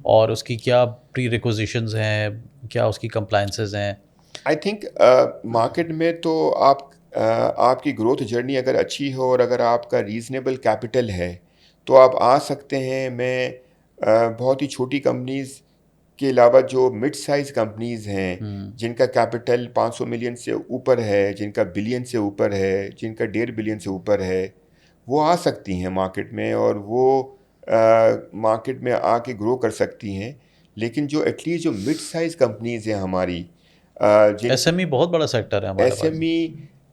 [SPEAKER 2] اور اس کی کیا پری ریکوزیشنز ہیں، کیا اس کی کمپلائنسز ہیں؟
[SPEAKER 1] آئی تھنک مارکیٹ میں تو آپ کی گروتھ جرنی اگر اچھی ہو اور اگر آپ کا ریزنیبل کیپٹل ہے تو آپ آ سکتے ہیں. میں بہت ہی چھوٹی کمپنیز کے علاوہ جو مڈ سائز کمپنیز ہیں جن کا کیپٹل 500 ملین سے اوپر ہے، جن کا بلین سے اوپر ہے، جن کا 1.5 بلین سے اوپر ہے، وہ آ سکتی ہیں مارکیٹ میں اور وہ مارکیٹ میں آ کے گرو کر سکتی ہیں. لیکن جو ایٹ لیسٹ جو مڈ سائز کمپنیز ہیں ہماری،
[SPEAKER 2] ایس ایم ای بہت بڑا سیکٹر ہے ہمارے پاس.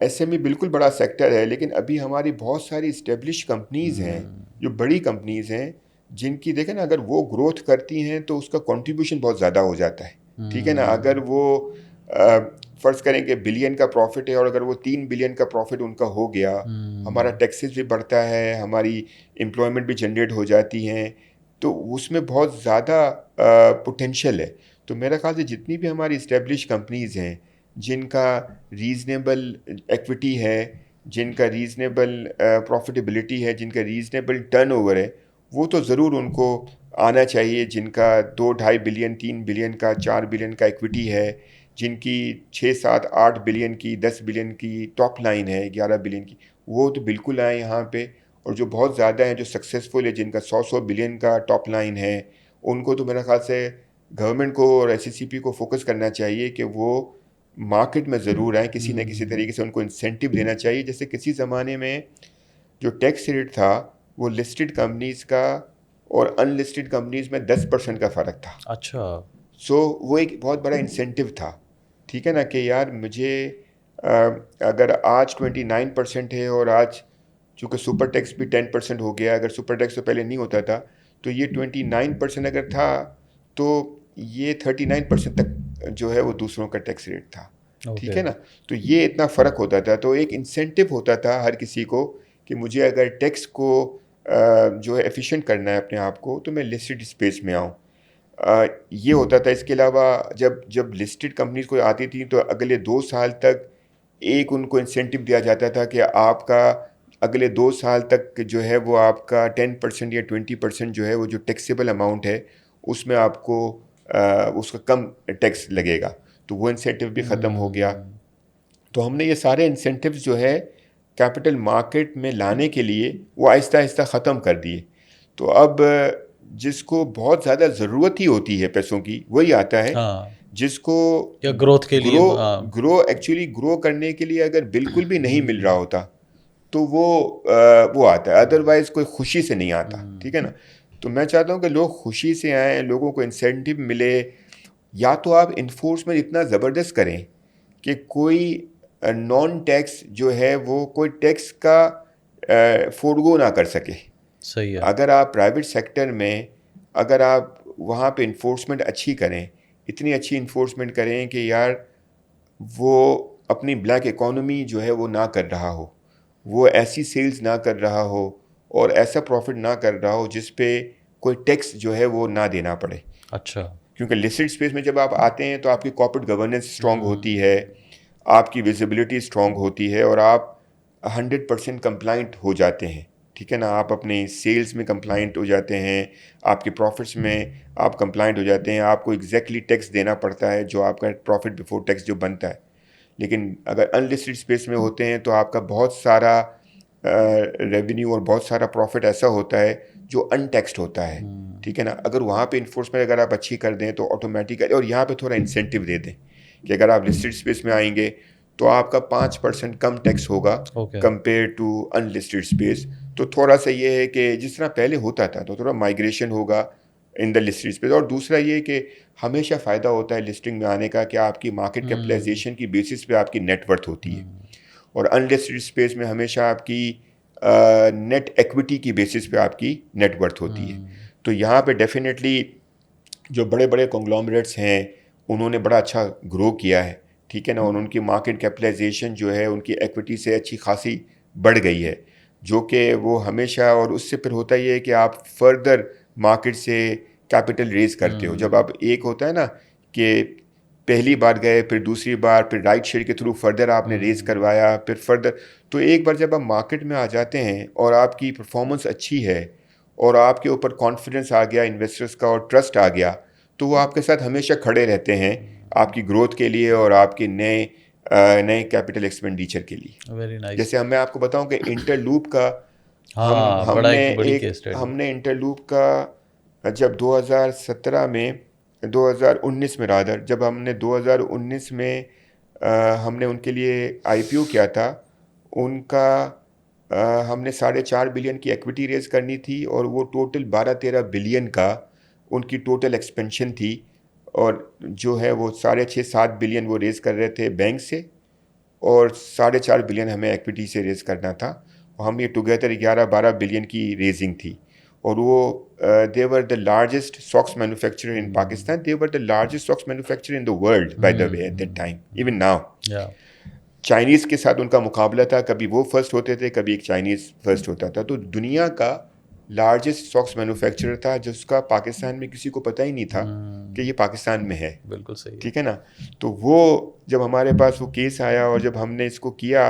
[SPEAKER 1] ایس ایم ای بالکل بڑا سیکٹر ہے، لیکن ابھی ہماری بہت ساری اسٹیبلش کمپنیز ہیں جو بڑی کمپنیز ہیں جن کی دیکھیں نا اگر وہ گروتھ کرتی ہیں تو اس کا کنٹریبیوشن بہت زیادہ ہو جاتا ہے. ٹھیک ہے نا، اگر وہ فرض کریں کہ بلین کا پروفٹ ہے اور اگر وہ 3 بلین کا پروفٹ ان کا ہو گیا، ہمارا ٹیکسز بھی بڑھتا ہے، ہماری امپلائمنٹ بھی جنریٹ ہو جاتی ہیں، تو اس میں بہت زیادہ پوٹینشیل ہے. تو میرا خیال سے جتنی بھی ہماری اسٹیبلش کمپنیز ہیں جن کا ریزنیبل ایکویٹی ہے، جن کا ریزنیبل پروفیٹیبلٹی ہے، جن کا ریزنیبل ٹرن اوور ہے، وہ تو ضرور ان کو آنا چاہیے. جن کا 2-2.5 بلین، 3 بلین کا، 4 بلین کا ایکویٹی ہے، جن کی 6-7-8 بلین کی، 10 بلین کی ٹاپ لائن ہے، 11 بلین کی، وہ تو بالکل آئیں یہاں پہ. اور جو بہت زیادہ ہیں، جو سکسیزفل ہے، جن کا 100 بلین کا ٹاپ لائن ہے، ان کو تو میرا خیال سے گورنمنٹ کو اور ایس سی سی پی کو فوکس کرنا چاہیے کہ وہ مارکیٹ میں ضرور آئیں، کسی نہ کسی طریقے سے ان کو انسینٹیو دینا چاہیے. جیسے کسی زمانے میں جو ٹیکس ریٹ تھا وہ لسٹڈ کمپنیز کا اور ان لسٹڈ کمپنیز میں 10% کا فرق تھا.
[SPEAKER 2] اچھا.
[SPEAKER 1] سو وہ ایک بہت بڑا انسینٹیو تھا. ٹھیک ہے نا، کہ یار مجھے اگر آج 29% ہے اور آج چونکہ سپر ٹیکس بھی 10% ہو گیا، اگر سپر ٹیکس تو پہلے نہیں ہوتا تھا، تو یہ 29% اگر تھا تو یہ 39% تک جو ہے وہ دوسروں کا ٹیکس ریٹ تھا. ٹھیک ہے نا، تو یہ اتنا فرق ہوتا تھا. تو ایک انسینٹیو ہوتا تھا ہر کسی کو کہ مجھے اگر ٹیکس کو جو ہے ایفیشینٹ کرنا ہے اپنے آپ کو، تو میں لسٹڈ اسپیس میں آؤں. یہ ہوتا تھا. اس کے علاوہ جب لسٹڈ کمپنیز کوئی آتی تھیں تو اگلے 2 سال تک ایک ان کو انسینٹیو دیا جاتا تھا کہ آپ کا اگلے 2 سال تک جو ہے وہ آپ کا 10% یا 20% جو ہے وہ جو ٹیکسیبل اماؤنٹ ہے اس میں آپ کو اس کا کم ٹیکس لگے گا. تو وہ انسینٹیو بھی ختم ہو گیا. تو ہم نے یہ سارے انسینٹیوز جو ہے کیپٹل مارکیٹ میں لانے کے لیے وہ آہستہ آہستہ ختم کر دیے. تو اب جس کو بہت زیادہ ضرورت ہی ہوتی ہے پیسوں کی وہی آتا ہے. جس کو
[SPEAKER 2] گروتھ کے لیے
[SPEAKER 1] گرو کرنے کے لیے اگر بالکل بھی نہیں مل رہا ہوتا تو وہ آتا ہے، ادروائز کوئی خوشی سے نہیں آتا. ٹھیک ہے نا. تو میں چاہتا ہوں کہ لوگ خوشی سے آئیں، لوگوں کو انسینٹیو ملے. یا تو آپ انفورسمنٹ اتنا زبردست کریں کہ کوئی نان ٹیکس جو ہے وہ کوئی ٹیکس کا فورگو نہ کر سکے.
[SPEAKER 2] صحیح ہے.
[SPEAKER 1] اگر آپ پرائیویٹ سیکٹر میں اگر آپ وہاں پہ انفورسمنٹ اچھی کریں، اتنی اچھی انفورسمنٹ کریں کہ یار وہ اپنی بلیک اکانومی جو ہے وہ نہ کر رہا ہو، وہ ایسی سیلز نہ کر رہا ہو اور ایسا پروفٹ نہ کر رہا ہو جس پہ کوئی ٹیکس جو ہے وہ نہ دینا پڑے.
[SPEAKER 2] اچھا.
[SPEAKER 1] کیونکہ لسٹڈ اسپیس میں جب آپ آتے ہیں تو آپ کی کارپوریٹ گورننس اسٹرانگ ہوتی ہے, آپ کی ویزیبلٹی اسٹرانگ ہوتی ہے, اور آپ 100% کمپلائنٹ ہو جاتے ہیں. ٹھیک ہے نا, آپ اپنے سیلز میں کمپلائنٹ ہو جاتے ہیں, آپ کے پروفٹس میں آپ کمپلائنٹ ہو جاتے ہیں, آپ کو ایگزیکٹلی ٹیکس دینا پڑتا ہے جو آپ کا پروفٹ بیفور ٹیکس جو بنتا ہے. لیکن اگر ان لسٹڈ اسپیس میں ہوتے ہیں تو آپ کا بہت سارا ریونیو اور بہت سارا پروفٹ ایسا ہوتا ہے جو ان ٹیکسڈ ہوتا ہے. ٹھیک ہے نا, اگر وہاں پہ انفورسمنٹ اگر آپ اچھی کر دیں تو آٹومیٹیکلی, اور یہاں پہ تھوڑا انسینٹیو دے دیں کہ اگر آپ لسٹڈ اسپیس میں آئیں گے تو آپ کا 5% کم ٹیکس ہوگا compare to unlisted space. تو تھوڑا سا یہ ہے کہ جس طرح پہلے ہوتا تھا تو تھوڑا مائگریشن ہوگا ان دا لسٹڈ اسپیس. اور دوسرا یہ کہ ہمیشہ فائدہ ہوتا ہے لسٹنگ میں آنے کا کہ آپ کی مارکیٹ کیپٹلائزیشن کی بیسس پہ آپ کی نیٹ ورتھ ہوتی ہے, اور ان لسٹڈ اسپیس میں ہمیشہ آپ کی نیٹ ایکویٹی کی بیسس پہ آپ کی نیٹ ورتھ ہوتی ہے. تو یہاں پہ ڈیفینیٹلی جو بڑے بڑے کنگلومریٹس ہیں انہوں نے بڑا اچھا گرو کیا ہے. ٹھیک ہے نا, اور ان کی مارکیٹ کیپٹلائزیشن جو ہے ان کی ایکویٹی سے اچھی خاصی بڑھ گئی ہے, جو کہ وہ ہمیشہ, اور اس سے پھر ہوتا یہ ہے کہ آپ فردر مارکیٹ سے کیپٹل ریز کرتے ہو. جب آپ ایک ہوتا ہے نا کہ پہلی بار گئے, پھر دوسری بار, پھر رائٹ شیئر کے تھرو فردر آپ نے ریز کروایا, پھر فردر, تو ایک بار جب آپ مارکیٹ میں آ جاتے ہیں اور آپ کی پرفارمنس اچھی ہے اور آپ کے اوپر کانفیڈنس آ گیا انویسٹرس کا اور ٹرسٹ آ گیا, تو وہ آپ کے ساتھ ہمیشہ کھڑے رہتے ہیں آپ کی گروتھ کے لیے اور آپ کے نئے کیپٹل ایکسپینڈیچر کے لیے.
[SPEAKER 2] Very nice.
[SPEAKER 1] جیسے میں آپ کو بتاؤں کہ انٹرلوپ کا
[SPEAKER 2] بڑا ایک بڑی کیس اسٹڈی.
[SPEAKER 1] ہم نے انٹرلوپ کا جب 2017 میں 2019 میں رادر جب ہم نے 2019 میں ہم نے ان کے لیے آئی پی او کیا تھا, ان کا ہم نے 4.5 بلین کی ایکویٹی ریز کرنی تھی, اور وہ ٹوٹل 12-13 بلین کا ان کی ٹوٹل ایکسپینشن تھی, اور جو ہے وہ 6.5-7 بلین وہ ریز کر رہے تھے بینک سے, اور 4.5 بلین ہمیں ایکویٹی سے ریز کرنا تھا, اور ہم یہ ٹوگیدر 11-12 بلین کی ریزنگ تھی. اور وہ they were the largest socks manufacturer in Pakistan. They were the largest socks manufacturer in the world, by the way, at that time, even now. Chinese کے ساتھ ان کا مقابلہ تھا, کبھی وہ فرسٹ ہوتے تھے, کبھی ایک چائنیز فرسٹ ہوتا تھا. تو دنیا کا لارجسٹ ساکس مینوفیکچرر تھا جس کا پاکستان میں کسی کو پتہ ہی نہیں تھا کہ یہ پاکستان میں ہے.
[SPEAKER 2] بالکل صحیح.
[SPEAKER 1] ٹھیک ہے نا, تو وہ جب ہمارے پاس وہ کیس آیا اور جب ہم نے اس کو کیا,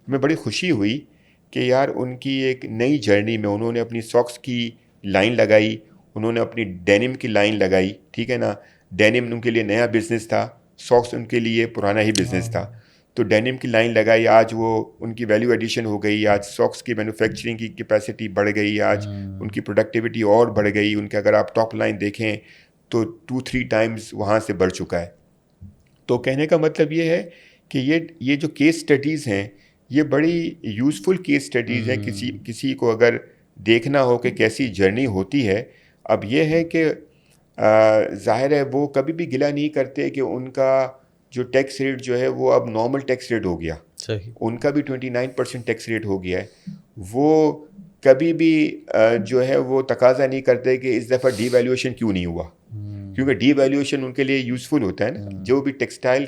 [SPEAKER 1] ہمیں بڑی خوشی ہوئی کہ یار ان کی ایک نئی جرنی میں انہوں نے اپنی ساکس کی لائن لگائی, انہوں نے اپنی ڈینم کی لائن لگائی. ٹھیک ہے نا, ڈینم ان کے لیے نیا بزنس تھا, ساکس ان کے لیے پرانا ہی بزنس تھا. تو ڈینم کی لائن لگائی, آج وہ ان کی ویلیو ایڈیشن ہو گئی, آج ساکس کی مینوفیکچرنگ کی کیپیسٹی بڑھ گئی, آج ان کی پروڈکٹیوٹی اور بڑھ گئی. ان کے اگر آپ ٹاپ لائن دیکھیں تو 2-3 ٹائمز وہاں سے بڑھ چکا ہے. تو کہنے کا مطلب یہ ہے کہ یہ جو کیس اسٹڈیز ہیں یہ بڑی یوزفل کیس اسٹڈیز ہیں کسی کو اگر دیکھنا ہو کہ کیسی جرنی ہوتی ہے. اب یہ ہے کہ ظاہر ہے وہ کبھی بھی گلہ نہیں کرتے کہ ان کا جو ٹیکس ریٹ جو ہے وہ اب نارمل ٹیکس ریٹ ہو گیا, ان کا بھی 29% ٹیکس ریٹ ہو گیا ہے. وہ کبھی بھی جو ہے وہ تقاضا نہیں کرتے کہ اس دفعہ ڈی ویلیویشن کیوں نہیں ہوا, کیونکہ ڈی ویلیویشن ان کے لیے یوزفل ہوتا ہے نا. جو بھی ٹیکسٹائل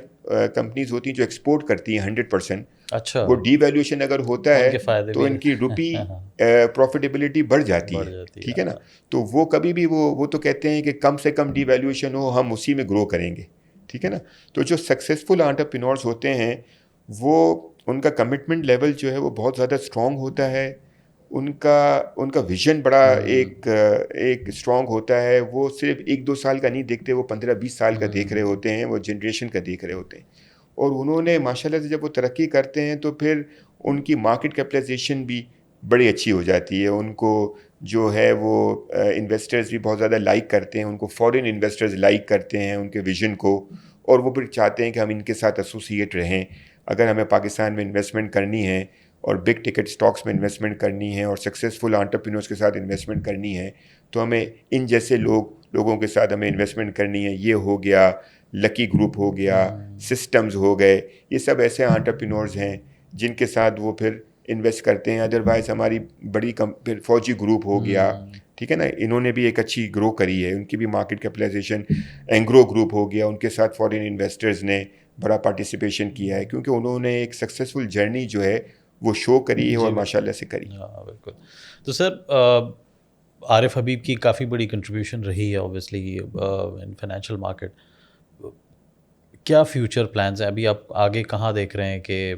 [SPEAKER 1] کمپنیز ہوتی ہیں جو ایکسپورٹ کرتی ہیں 100%,
[SPEAKER 2] اچھا,
[SPEAKER 1] وہ ڈی ویلیویشن اگر ہوتا ہے تو ان کی روپی پروفیٹیبلٹی بڑھ جاتی ہے. ٹھیک ہے نا, تو وہ کبھی بھی وہ تو کہتے ہیں کہ کم سے کم ڈی ویلیویشن ہو, ہم اسی میں گرو کریں گے. ٹھیک ہے نا, تو جو سکسیزفل انٹرپرینورز ہوتے ہیں وہ ان کا کمٹمنٹ لیول جو ہے وہ بہت زیادہ اسٹرانگ ہوتا ہے, ان کا ویژن بڑا ایک اسٹرانگ ہوتا ہے. وہ صرف 1-2 سال کا نہیں دیکھتے, وہ 15-20 سال کا دیکھ رہے ہوتے ہیں, وہ جنریشن کا دیکھ رہے ہوتے ہیں. اور انہوں نے ماشاء اللہ سے جب وہ ترقی کرتے ہیں تو پھر ان کی مارکیٹ کیپٹلائزیشن بھی بڑی اچھی ہو جاتی ہے. ان کو جو ہے وہ انویسٹرز بھی بہت زیادہ لائک کرتے ہیں, ان کو فورن انویسٹرز لائک کرتے ہیں ان کے ویژن کو, اور وہ پھر چاہتے ہیں کہ ہم ان کے ساتھ ایسوسیٹ رہیں. اگر ہمیں پاکستان میں انویسٹمنٹ کرنی ہے اور بگ ٹکٹ سٹاکس میں انویسٹمنٹ کرنی ہے اور سکسیزفل انٹرپرینورز کے ساتھ انویسٹمنٹ کرنی ہے تو ہمیں ان جیسے لوگوں کے ساتھ ہمیں انویسٹمنٹ کرنی ہے. یہ ہو گیا لکی گروپ, ہو گیا سسٹمز, ہو گئے, یہ سب ایسے انٹرپرینورز ہیں جن کے ساتھ وہ پھر انویسٹ کرتے ہیں. ادروائز ہماری بڑی پھر فوجی گروپ ہو گیا. ٹھیک ہے نا, انہوں نے بھی ایک اچھی گرو کری ہے, ان کی بھی مارکیٹ کیپٹلائزیشن. اینگرو گروپ ہو گیا, ان کے ساتھ فورن انویسٹرز نے بڑا پارٹیسپیشن کیا ہے کیونکہ انہوں نے ایک سکسیزفل جرنی جو ہے وہ شو کری ہے اور ماشاء اللہ سے کری.
[SPEAKER 2] بالکل. تو سر عارف حبیب کی کافی بڑی کنٹریبیوشن رہی ہے اوبیسلی ان فائنینشیل مارکیٹ. کیا فیوچر پلانز ہیں ابھی, آپ آگے کہاں دیکھ رہے ہیں کہ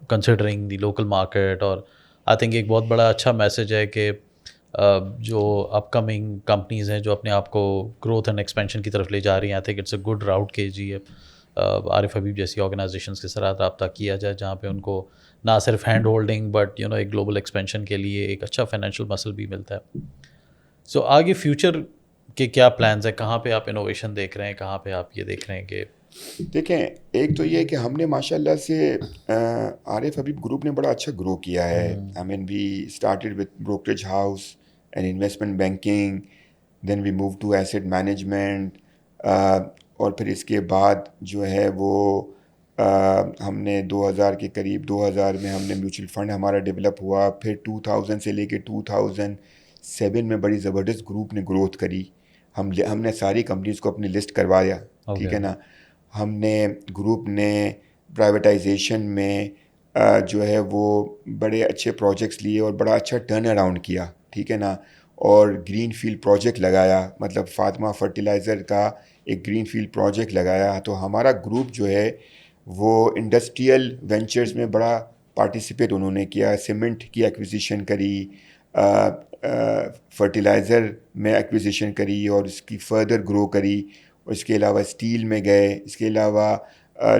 [SPEAKER 2] کنسیڈرنگ دی لوکل مارکیٹ؟ اور آئی تھنک ایک بہت بڑا اچھا میسج ہے کہ جو اپ کمنگ کمپنیز ہیں جو اپنے آپ کو گروتھ اینڈ ایکسپینشن کی طرف لے جا رہی ہیں, I think it's a good route کہ جی عارف حبیب جیسی آرگنائزیشنس کے ساتھ رابطہ کیا جائے, جہاں پہ ان کو نہ صرف ہینڈ ہولڈنگ بٹ ایک گلوبل ایکسپینشن کے لیے ایک اچھا فائنینشیل مسل بھی ملتا ہے. سو آگے فیوچر کے کیا پلانز ہیں, کہاں پہ آپ انوویشن دیکھ رہے ہیں, کہاں پہ آپ یہ دیکھ رہے ہیں کہ
[SPEAKER 1] دیکھیں ایک تو یہ کہ ہم نے ماشاء اللہ سے عارف حبیب گروپ نے بڑا اچھا گرو کیا ہے. I mean we started with brokerage house and investment banking, then we move to asset management, اور پھر اس کے بعد جو ہے وہ ہم نے 2000 کے قریب 2000 میں ہم نے میوچل فنڈ ہمارا ڈیولپ ہوا. پھر 2000 سے لے کے 2007 میں بڑی زبردست گروپ نے گروتھ کری. ہم نے ساری کمپنیز کو اپنی لسٹ کروایا, ٹھیک ہے نا. ہم نے گروپ نے پرائیویٹائزیشن میں جو ہے وہ بڑے اچھے پروجیکٹس لیے اور بڑا اچھا ٹرن اراؤنڈ کیا, ٹھیک ہے نا. اور گرین فیلڈ پروجیکٹ لگایا, مطلب فاطمہ فرٹیلائزر کا ایک گرین فیلڈ پروجیکٹ لگایا. تو ہمارا گروپ جو ہے وہ انڈسٹریل وینچرز میں بڑا پارٹیسپیٹ انہوں نے کیا. سیمنٹ کی ایکویزیشن کری, فرٹیلائزر میں ایکویزیشن کری اور اس کی فردر گرو کری. اور اس کے علاوہ اسٹیل میں گئے, اس کے علاوہ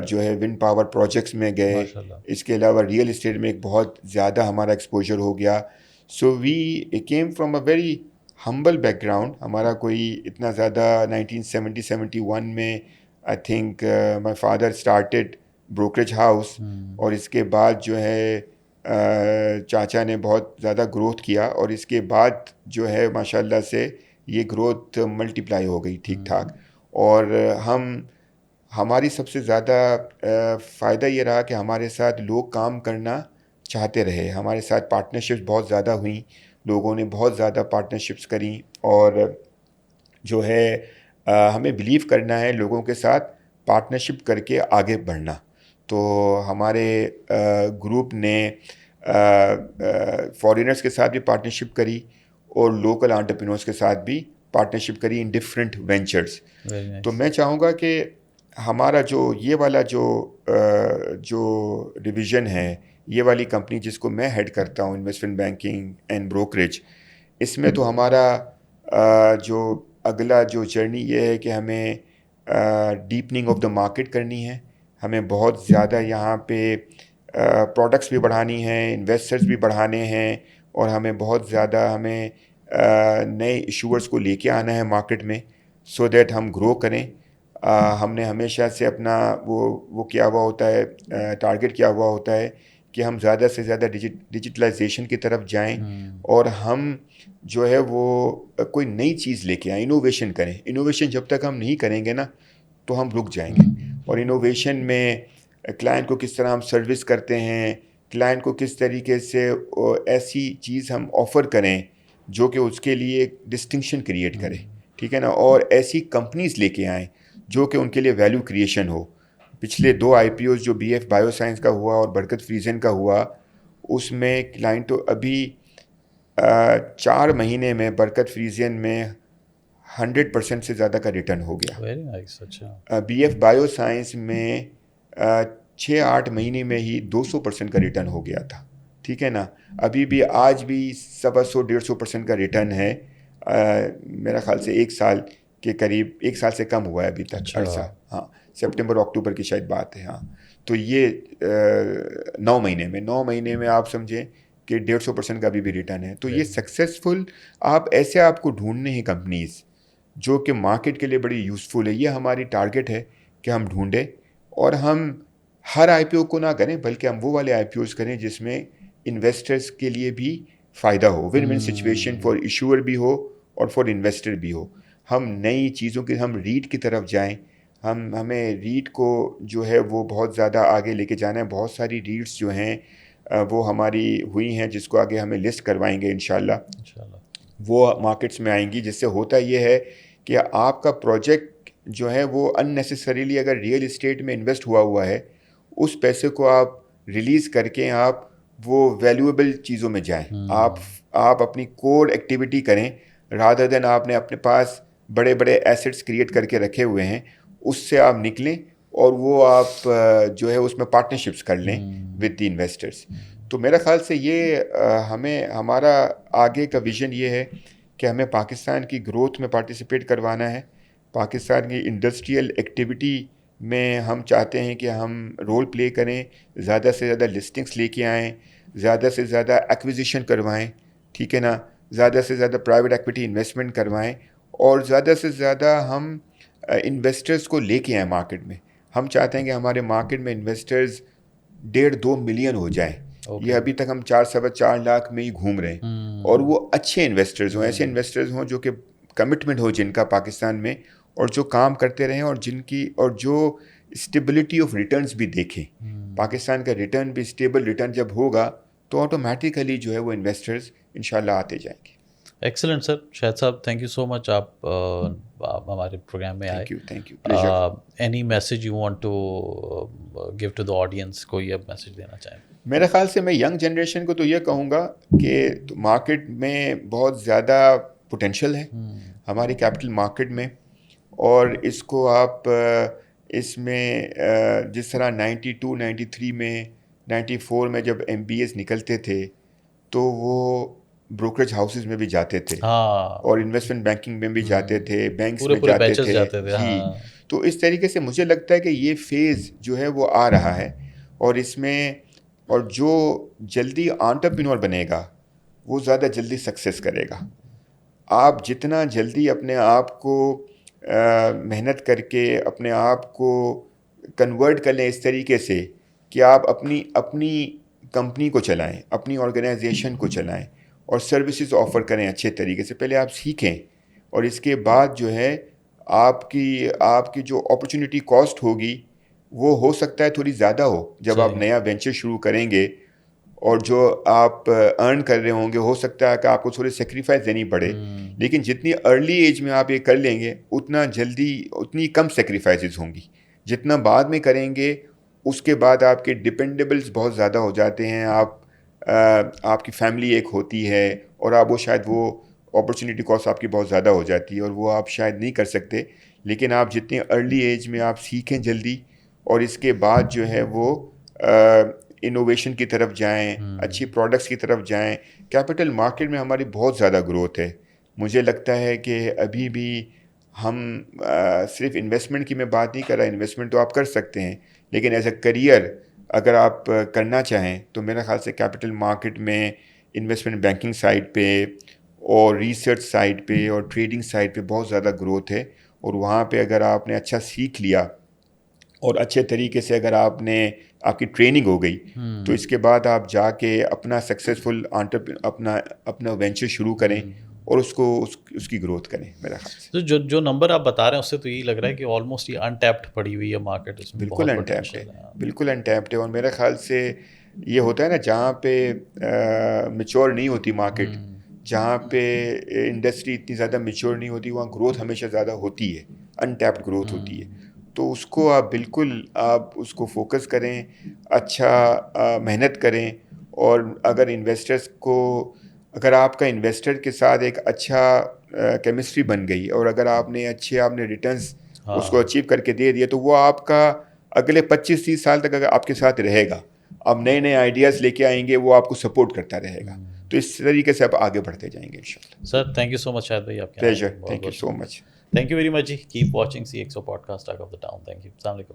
[SPEAKER 1] جو ہے ونڈ پاور پروجیکٹس میں گئے, اس کے علاوہ ریئل اسٹیٹ میں ایک بہت زیادہ ہمارا ایکسپوجر ہو گیا. So we came from a very humble background. ہمارا کوئی اتنا زیادہ 1971 میں I think my father started brokerage house, اور اس کے بعد جو ہے چاچا نے بہت زیادہ گروتھ کیا, اور اس کے بعد جو ہے ماشاء اللہ سے یہ گروتھ ملٹیپلائی ہو گئی ٹھیک ٹھاک. اور ہماری سب سے زیادہ فائدہ یہ رہا کہ ہمارے ساتھ لوگ کام کرنا چاہتے رہے. ہمارے ساتھ پارٹنرشپس بہت زیادہ ہوئیں, لوگوں نے بہت زیادہ پارٹنرشپس کریں, اور جو ہے ہمیں بلیو کرنا ہے لوگوں کے ساتھ پارٹنرشپ کر کے آگے بڑھنا. تو ہمارے گروپ نے فارینرز کے ساتھ بھی پارٹنرشپ کری اور لوکل انٹرپرینورز کے ساتھ بھی پارٹنرشپ کری ان ڈفرینٹ وینچرز. تو میں چاہوں گا کہ ہمارا جو یہ والا جو ڈویژن ہے, یہ والی کمپنی جس کو میں ہیڈ کرتا ہوں, انویسٹمنٹ بینکنگ اینڈ بروکریج, اس میں تو ہمارا جو اگلا جو جرنی یہ ہے کہ ہمیں ڈیپننگ آف دا مارکیٹ کرنی ہے. ہمیں بہت زیادہ یہاں پہ پروڈکٹس بھی بڑھانی ہیں, انویسٹرز بھی بڑھانے ہیں, اور ہمیں بہت زیادہ ہمیں نئے ایشوورز کو لے کے آنا ہے مارکیٹ میں, سو دیٹ ہم گرو کریں. ہم نے ہمیشہ سے اپنا وہ کیا ہوا ہوتا ہے, ٹارگیٹ کیا ہوا ہوتا ہے کہ ہم زیادہ سے زیادہ ڈیجیٹلائزیشن کی طرف جائیں, اور ہم جو ہے وہ کوئی نئی چیز لے کے آئیں, انوویشن کریں. انوویشن جب تک ہم نہیں کریں گے نا تو ہم رک جائیں گے. اور انوویشن میں کلائنٹ کو کس طرح ہم سروس کرتے ہیں, کلائنٹ کو کس طریقے سے ایسی چیز ہم آفر کریں جو کہ اس کے لیے ایک ڈسٹنکشن کریٹ کرے, ٹھیک ہے نا, اور ایسی کمپنیز لے کے آئیں جو کہ ان کے لیے ویلیو کریشن ہو. پچھلے 2 IPOs جو BF بایو سائنس کا ہوا اور برکت فریزن کا ہوا, اس میں کلائنٹ تو ابھی 4 مہینے میں برکت فریزن میں 100% سے زیادہ کا ریٹرن ہو گیا. BF بایو سائنس میں 6-8 مہینے میں ہی 200% کا ریٹرن ہو گیا تھا, ٹھیک ہے نا. ابھی بھی آج بھی 100-150% کا ریٹرن ہے. میرا خیال سے 1 سال کے قریب, 1 سال سے کم ہوا ہے ابھی تک عرصہ, ہاں سپٹمبر اکتوبر کی شاید بات ہے. ہاں تو یہ 9 مہینے میں آپ سمجھیں کہ 150% کا بھی ریٹرن ہے. تو یہ سکسیزفل آپ کو ڈھونڈنے ہیں کمپنیز جو کہ مارکیٹ کے لیے بڑی یوزفل ہے. یہ ہماری ٹارگیٹ ہے کہ ہم ڈھونڈیں, اور ہم ہر IPO کو نہ کریں بلکہ ہم وہ والے IPOs کریں جس میں انویسٹرز کے لیے بھی فائدہ ہو, ون ون سچویشن فار ایشوور بھی ہو اور فار انویسٹر بھی ہو. ہم نئی چیزوں کے, ہم ریٹ کی طرف جائیں. ہمیں ریٹ کو جو ہے وہ بہت زیادہ آگے لے کے جانا ہے. بہت ساری ریٹس جو ہیں وہ ہماری ہوئی ہیں جس کو آگے ہمیں لسٹ کروائیں گے انشاءاللہ. وہ مارکیٹس میں آئیں گی, جس سے ہوتا یہ ہے کہ آپ کا پروجیکٹ جو ہے وہ ان نیسیسریلی اگر ریئل اسٹیٹ میں انویسٹ ہوا ہے, اس پیسے کو آپ ریلیز کر کے آپ وہ ویلیویبل چیزوں میں جائیں. آپ اپنی کور ایکٹیویٹی کریں رادر دین آپ نے اپنے پاس بڑے بڑے ایسیٹس کریٹ کر کے رکھے ہوئے ہیں, اس سے آپ نکلیں اور وہ آپ جو ہے اس میں پارٹنرشپس کر لیں ود دی انویسٹرس. تو میرا خیال سے یہ ہمارا آگے کا ویژن یہ ہے کہ ہمیں پاکستان کی گروتھ میں پارٹیسپیٹ کروانا ہے. پاکستان کی انڈسٹریل ایکٹیویٹی میں ہم چاہتے ہیں کہ ہم رول پلے کریں, زیادہ سے زیادہ لسٹنگس لے کے آئیں, زیادہ سے زیادہ ایکویزیشن کروائیں, ٹھیک ہے نا, زیادہ سے زیادہ پرائیویٹ ایکویٹی انویسٹمنٹ کروائیں, اور زیادہ سے زیادہ ہم انویسٹرز کو لے کے آئیں مارکیٹ میں. ہم چاہتے ہیں کہ ہمارے مارکیٹ میں انویسٹرز 1.5-2 ملین ہو جائیں. یہ ابھی تک ہم 4 لاکھ میں ہی گھوم رہے ہیں, اور وہ اچھے انویسٹرز ہوں, ایسے انویسٹرز ہوں جو کہ کمٹمنٹ ہو جن کا پاکستان میں, اور جو کام کرتے رہیں, اور جن کی اور جو اسٹیبلٹی آف ریٹرنز بھی دیکھیں. پاکستان کا ریٹرن بھی اسٹیبل ریٹرن جب ہوگا تو آٹومیٹیکلی جو ہے وہ انویسٹرز انشاءاللہ آتے جائیں گے.
[SPEAKER 2] ایکسلنٹ سر. شاہد صاحب تھینک یو سو مچ, آپ ہمارے پروگرام میں آئے.
[SPEAKER 1] Thank you.
[SPEAKER 2] Any message you want to give to the audience, کوئی اب میسیج دینا چاہیں؟
[SPEAKER 1] میرے خیال سے میں ینگ جنریشن کو تو یہ کہوں گا کہ مارکیٹ میں بہت زیادہ پوٹینشیل ہے ہماری کیپٹل مارکیٹ میں, اور اس کو آپ اس میں جس طرح 92, 93 میں 94 میں جب MBAs نکلتے تھے تو وہ بروکریج ہاؤسز میں بھی جاتے تھے, اور انویسٹمنٹ بینکنگ میں بھی جاتے تھے, بینکس میں جاتے تھے جی. تو اس طریقے سے مجھے لگتا ہے کہ یہ فیز جو ہے وہ آ رہا ہے, اور اس میں اور جو جلدی انٹرپرینور بنے گا وہ زیادہ جلدی سکسیس کرے گا. آپ جتنا جلدی اپنے آپ کو محنت کر کے اپنے آپ کو کنورٹ کر لیں اس طریقے سے کہ آپ اپنی کمپنی کو چلائیں, اپنی آرگنائزیشن کو چلائیں, اور سروسز آفر کریں اچھے طریقے سے. پہلے آپ سیکھیں, اور اس کے بعد جو ہے آپ کی جو اپرچونیٹی کاسٹ ہوگی وہ ہو سکتا ہے تھوڑی زیادہ ہو جب آپ نیا وینچر شروع کریں گے, اور جو آپ ارن کر رہے ہوں گے ہو سکتا ہے کہ آپ کو تھوڑی سیکریفائس دینی پڑے, لیکن جتنی ارلی ایج میں آپ یہ کر لیں گے اتنی کم سیکریفائسز ہوں گی. جتنا بعد میں کریں گے اس کے بعد آپ کے ڈپینڈیبلز بہت زیادہ ہو جاتے ہیں, آپ کی فیملی ایک ہوتی ہے, اور آپ وہ شاید وہ اپرچونیٹی کاسٹ آپ کی بہت زیادہ ہو جاتی ہے, اور وہ آپ شاید نہیں کر سکتے. لیکن آپ جتنی ارلی ایج میں آپ سیکھیں جلدی, اور اس کے بعد جو ہے وہ انوویشن کی طرف جائیں, اچھی پروڈکٹس کی طرف جائیں. کیپٹل مارکیٹ میں ہماری بہت زیادہ گروتھ ہے. مجھے لگتا ہے کہ ابھی بھی ہم صرف انویسٹمنٹ کی میں بات نہیں کر رہا, انویسٹمنٹ تو آپ کر سکتے ہیں, لیکن ایز اے کریئر اگر آپ کرنا چاہیں تو میرے خیال سے کیپٹل مارکیٹ میں انویسٹمنٹ بینکنگ سائڈ پہ, اور ریسرچ سائڈ پہ, اور ٹریڈنگ سائڈ پہ بہت زیادہ گروتھ ہے. اور وہاں پہ اگر آپ نے اچھا سیکھ لیا اور اچھے طریقے سے اگر آپ کی ٹریننگ ہو گئی تو اس کے بعد آپ جا کے اپنا سکسیزفل اپنا وینچر شروع کریں, اور اس کی گروتھ کریں. میرا خیال
[SPEAKER 2] سے جو نمبر آپ بتا رہے ہیں اس سے تو یہی لگ رہا ہے کہ آلموسٹ یہ انٹیپڈ پڑی ہوئی ہے مارکیٹ, اس میں
[SPEAKER 1] بالکل انٹیپڈ ہے, بالکل انٹیپڈ ہے. اور میرے خیال سے یہ ہوتا ہے نا, جہاں پہ میچور نہیں ہوتی مارکیٹ, جہاں پہ انڈسٹری اتنی زیادہ میچور نہیں ہوتی, وہاں گروتھ ہمیشہ زیادہ ہوتی ہے, انٹیپڈ گروتھ ہوتی ہے. تو اس کو آپ اس کو فوکس کریں, اچھا محنت کریں. اور اگر آپ کا انویسٹر کے ساتھ ایک اچھا کیمسٹری بن گئی, اور اگر آپ نے ریٹرنز اس کو اچیو کر کے دے دیا, تو وہ آپ کا اگلے 25-30 سال تک اگر آپ کے ساتھ رہے گا, آپ نئے آئیڈیاز لے کے آئیں گے, وہ آپ کو سپورٹ کرتا رہے گا. تو اس طریقے سے آپ آگے بڑھتے جائیں گے انشاءاللہ.
[SPEAKER 2] سر تھینک یو سو مچ شاہد بھائی, آپ کے
[SPEAKER 1] pleasure, thank you so much.
[SPEAKER 2] Thank you very much جی. Keep watching CXO podcast talk of the town. Thank you. السلام علیکم.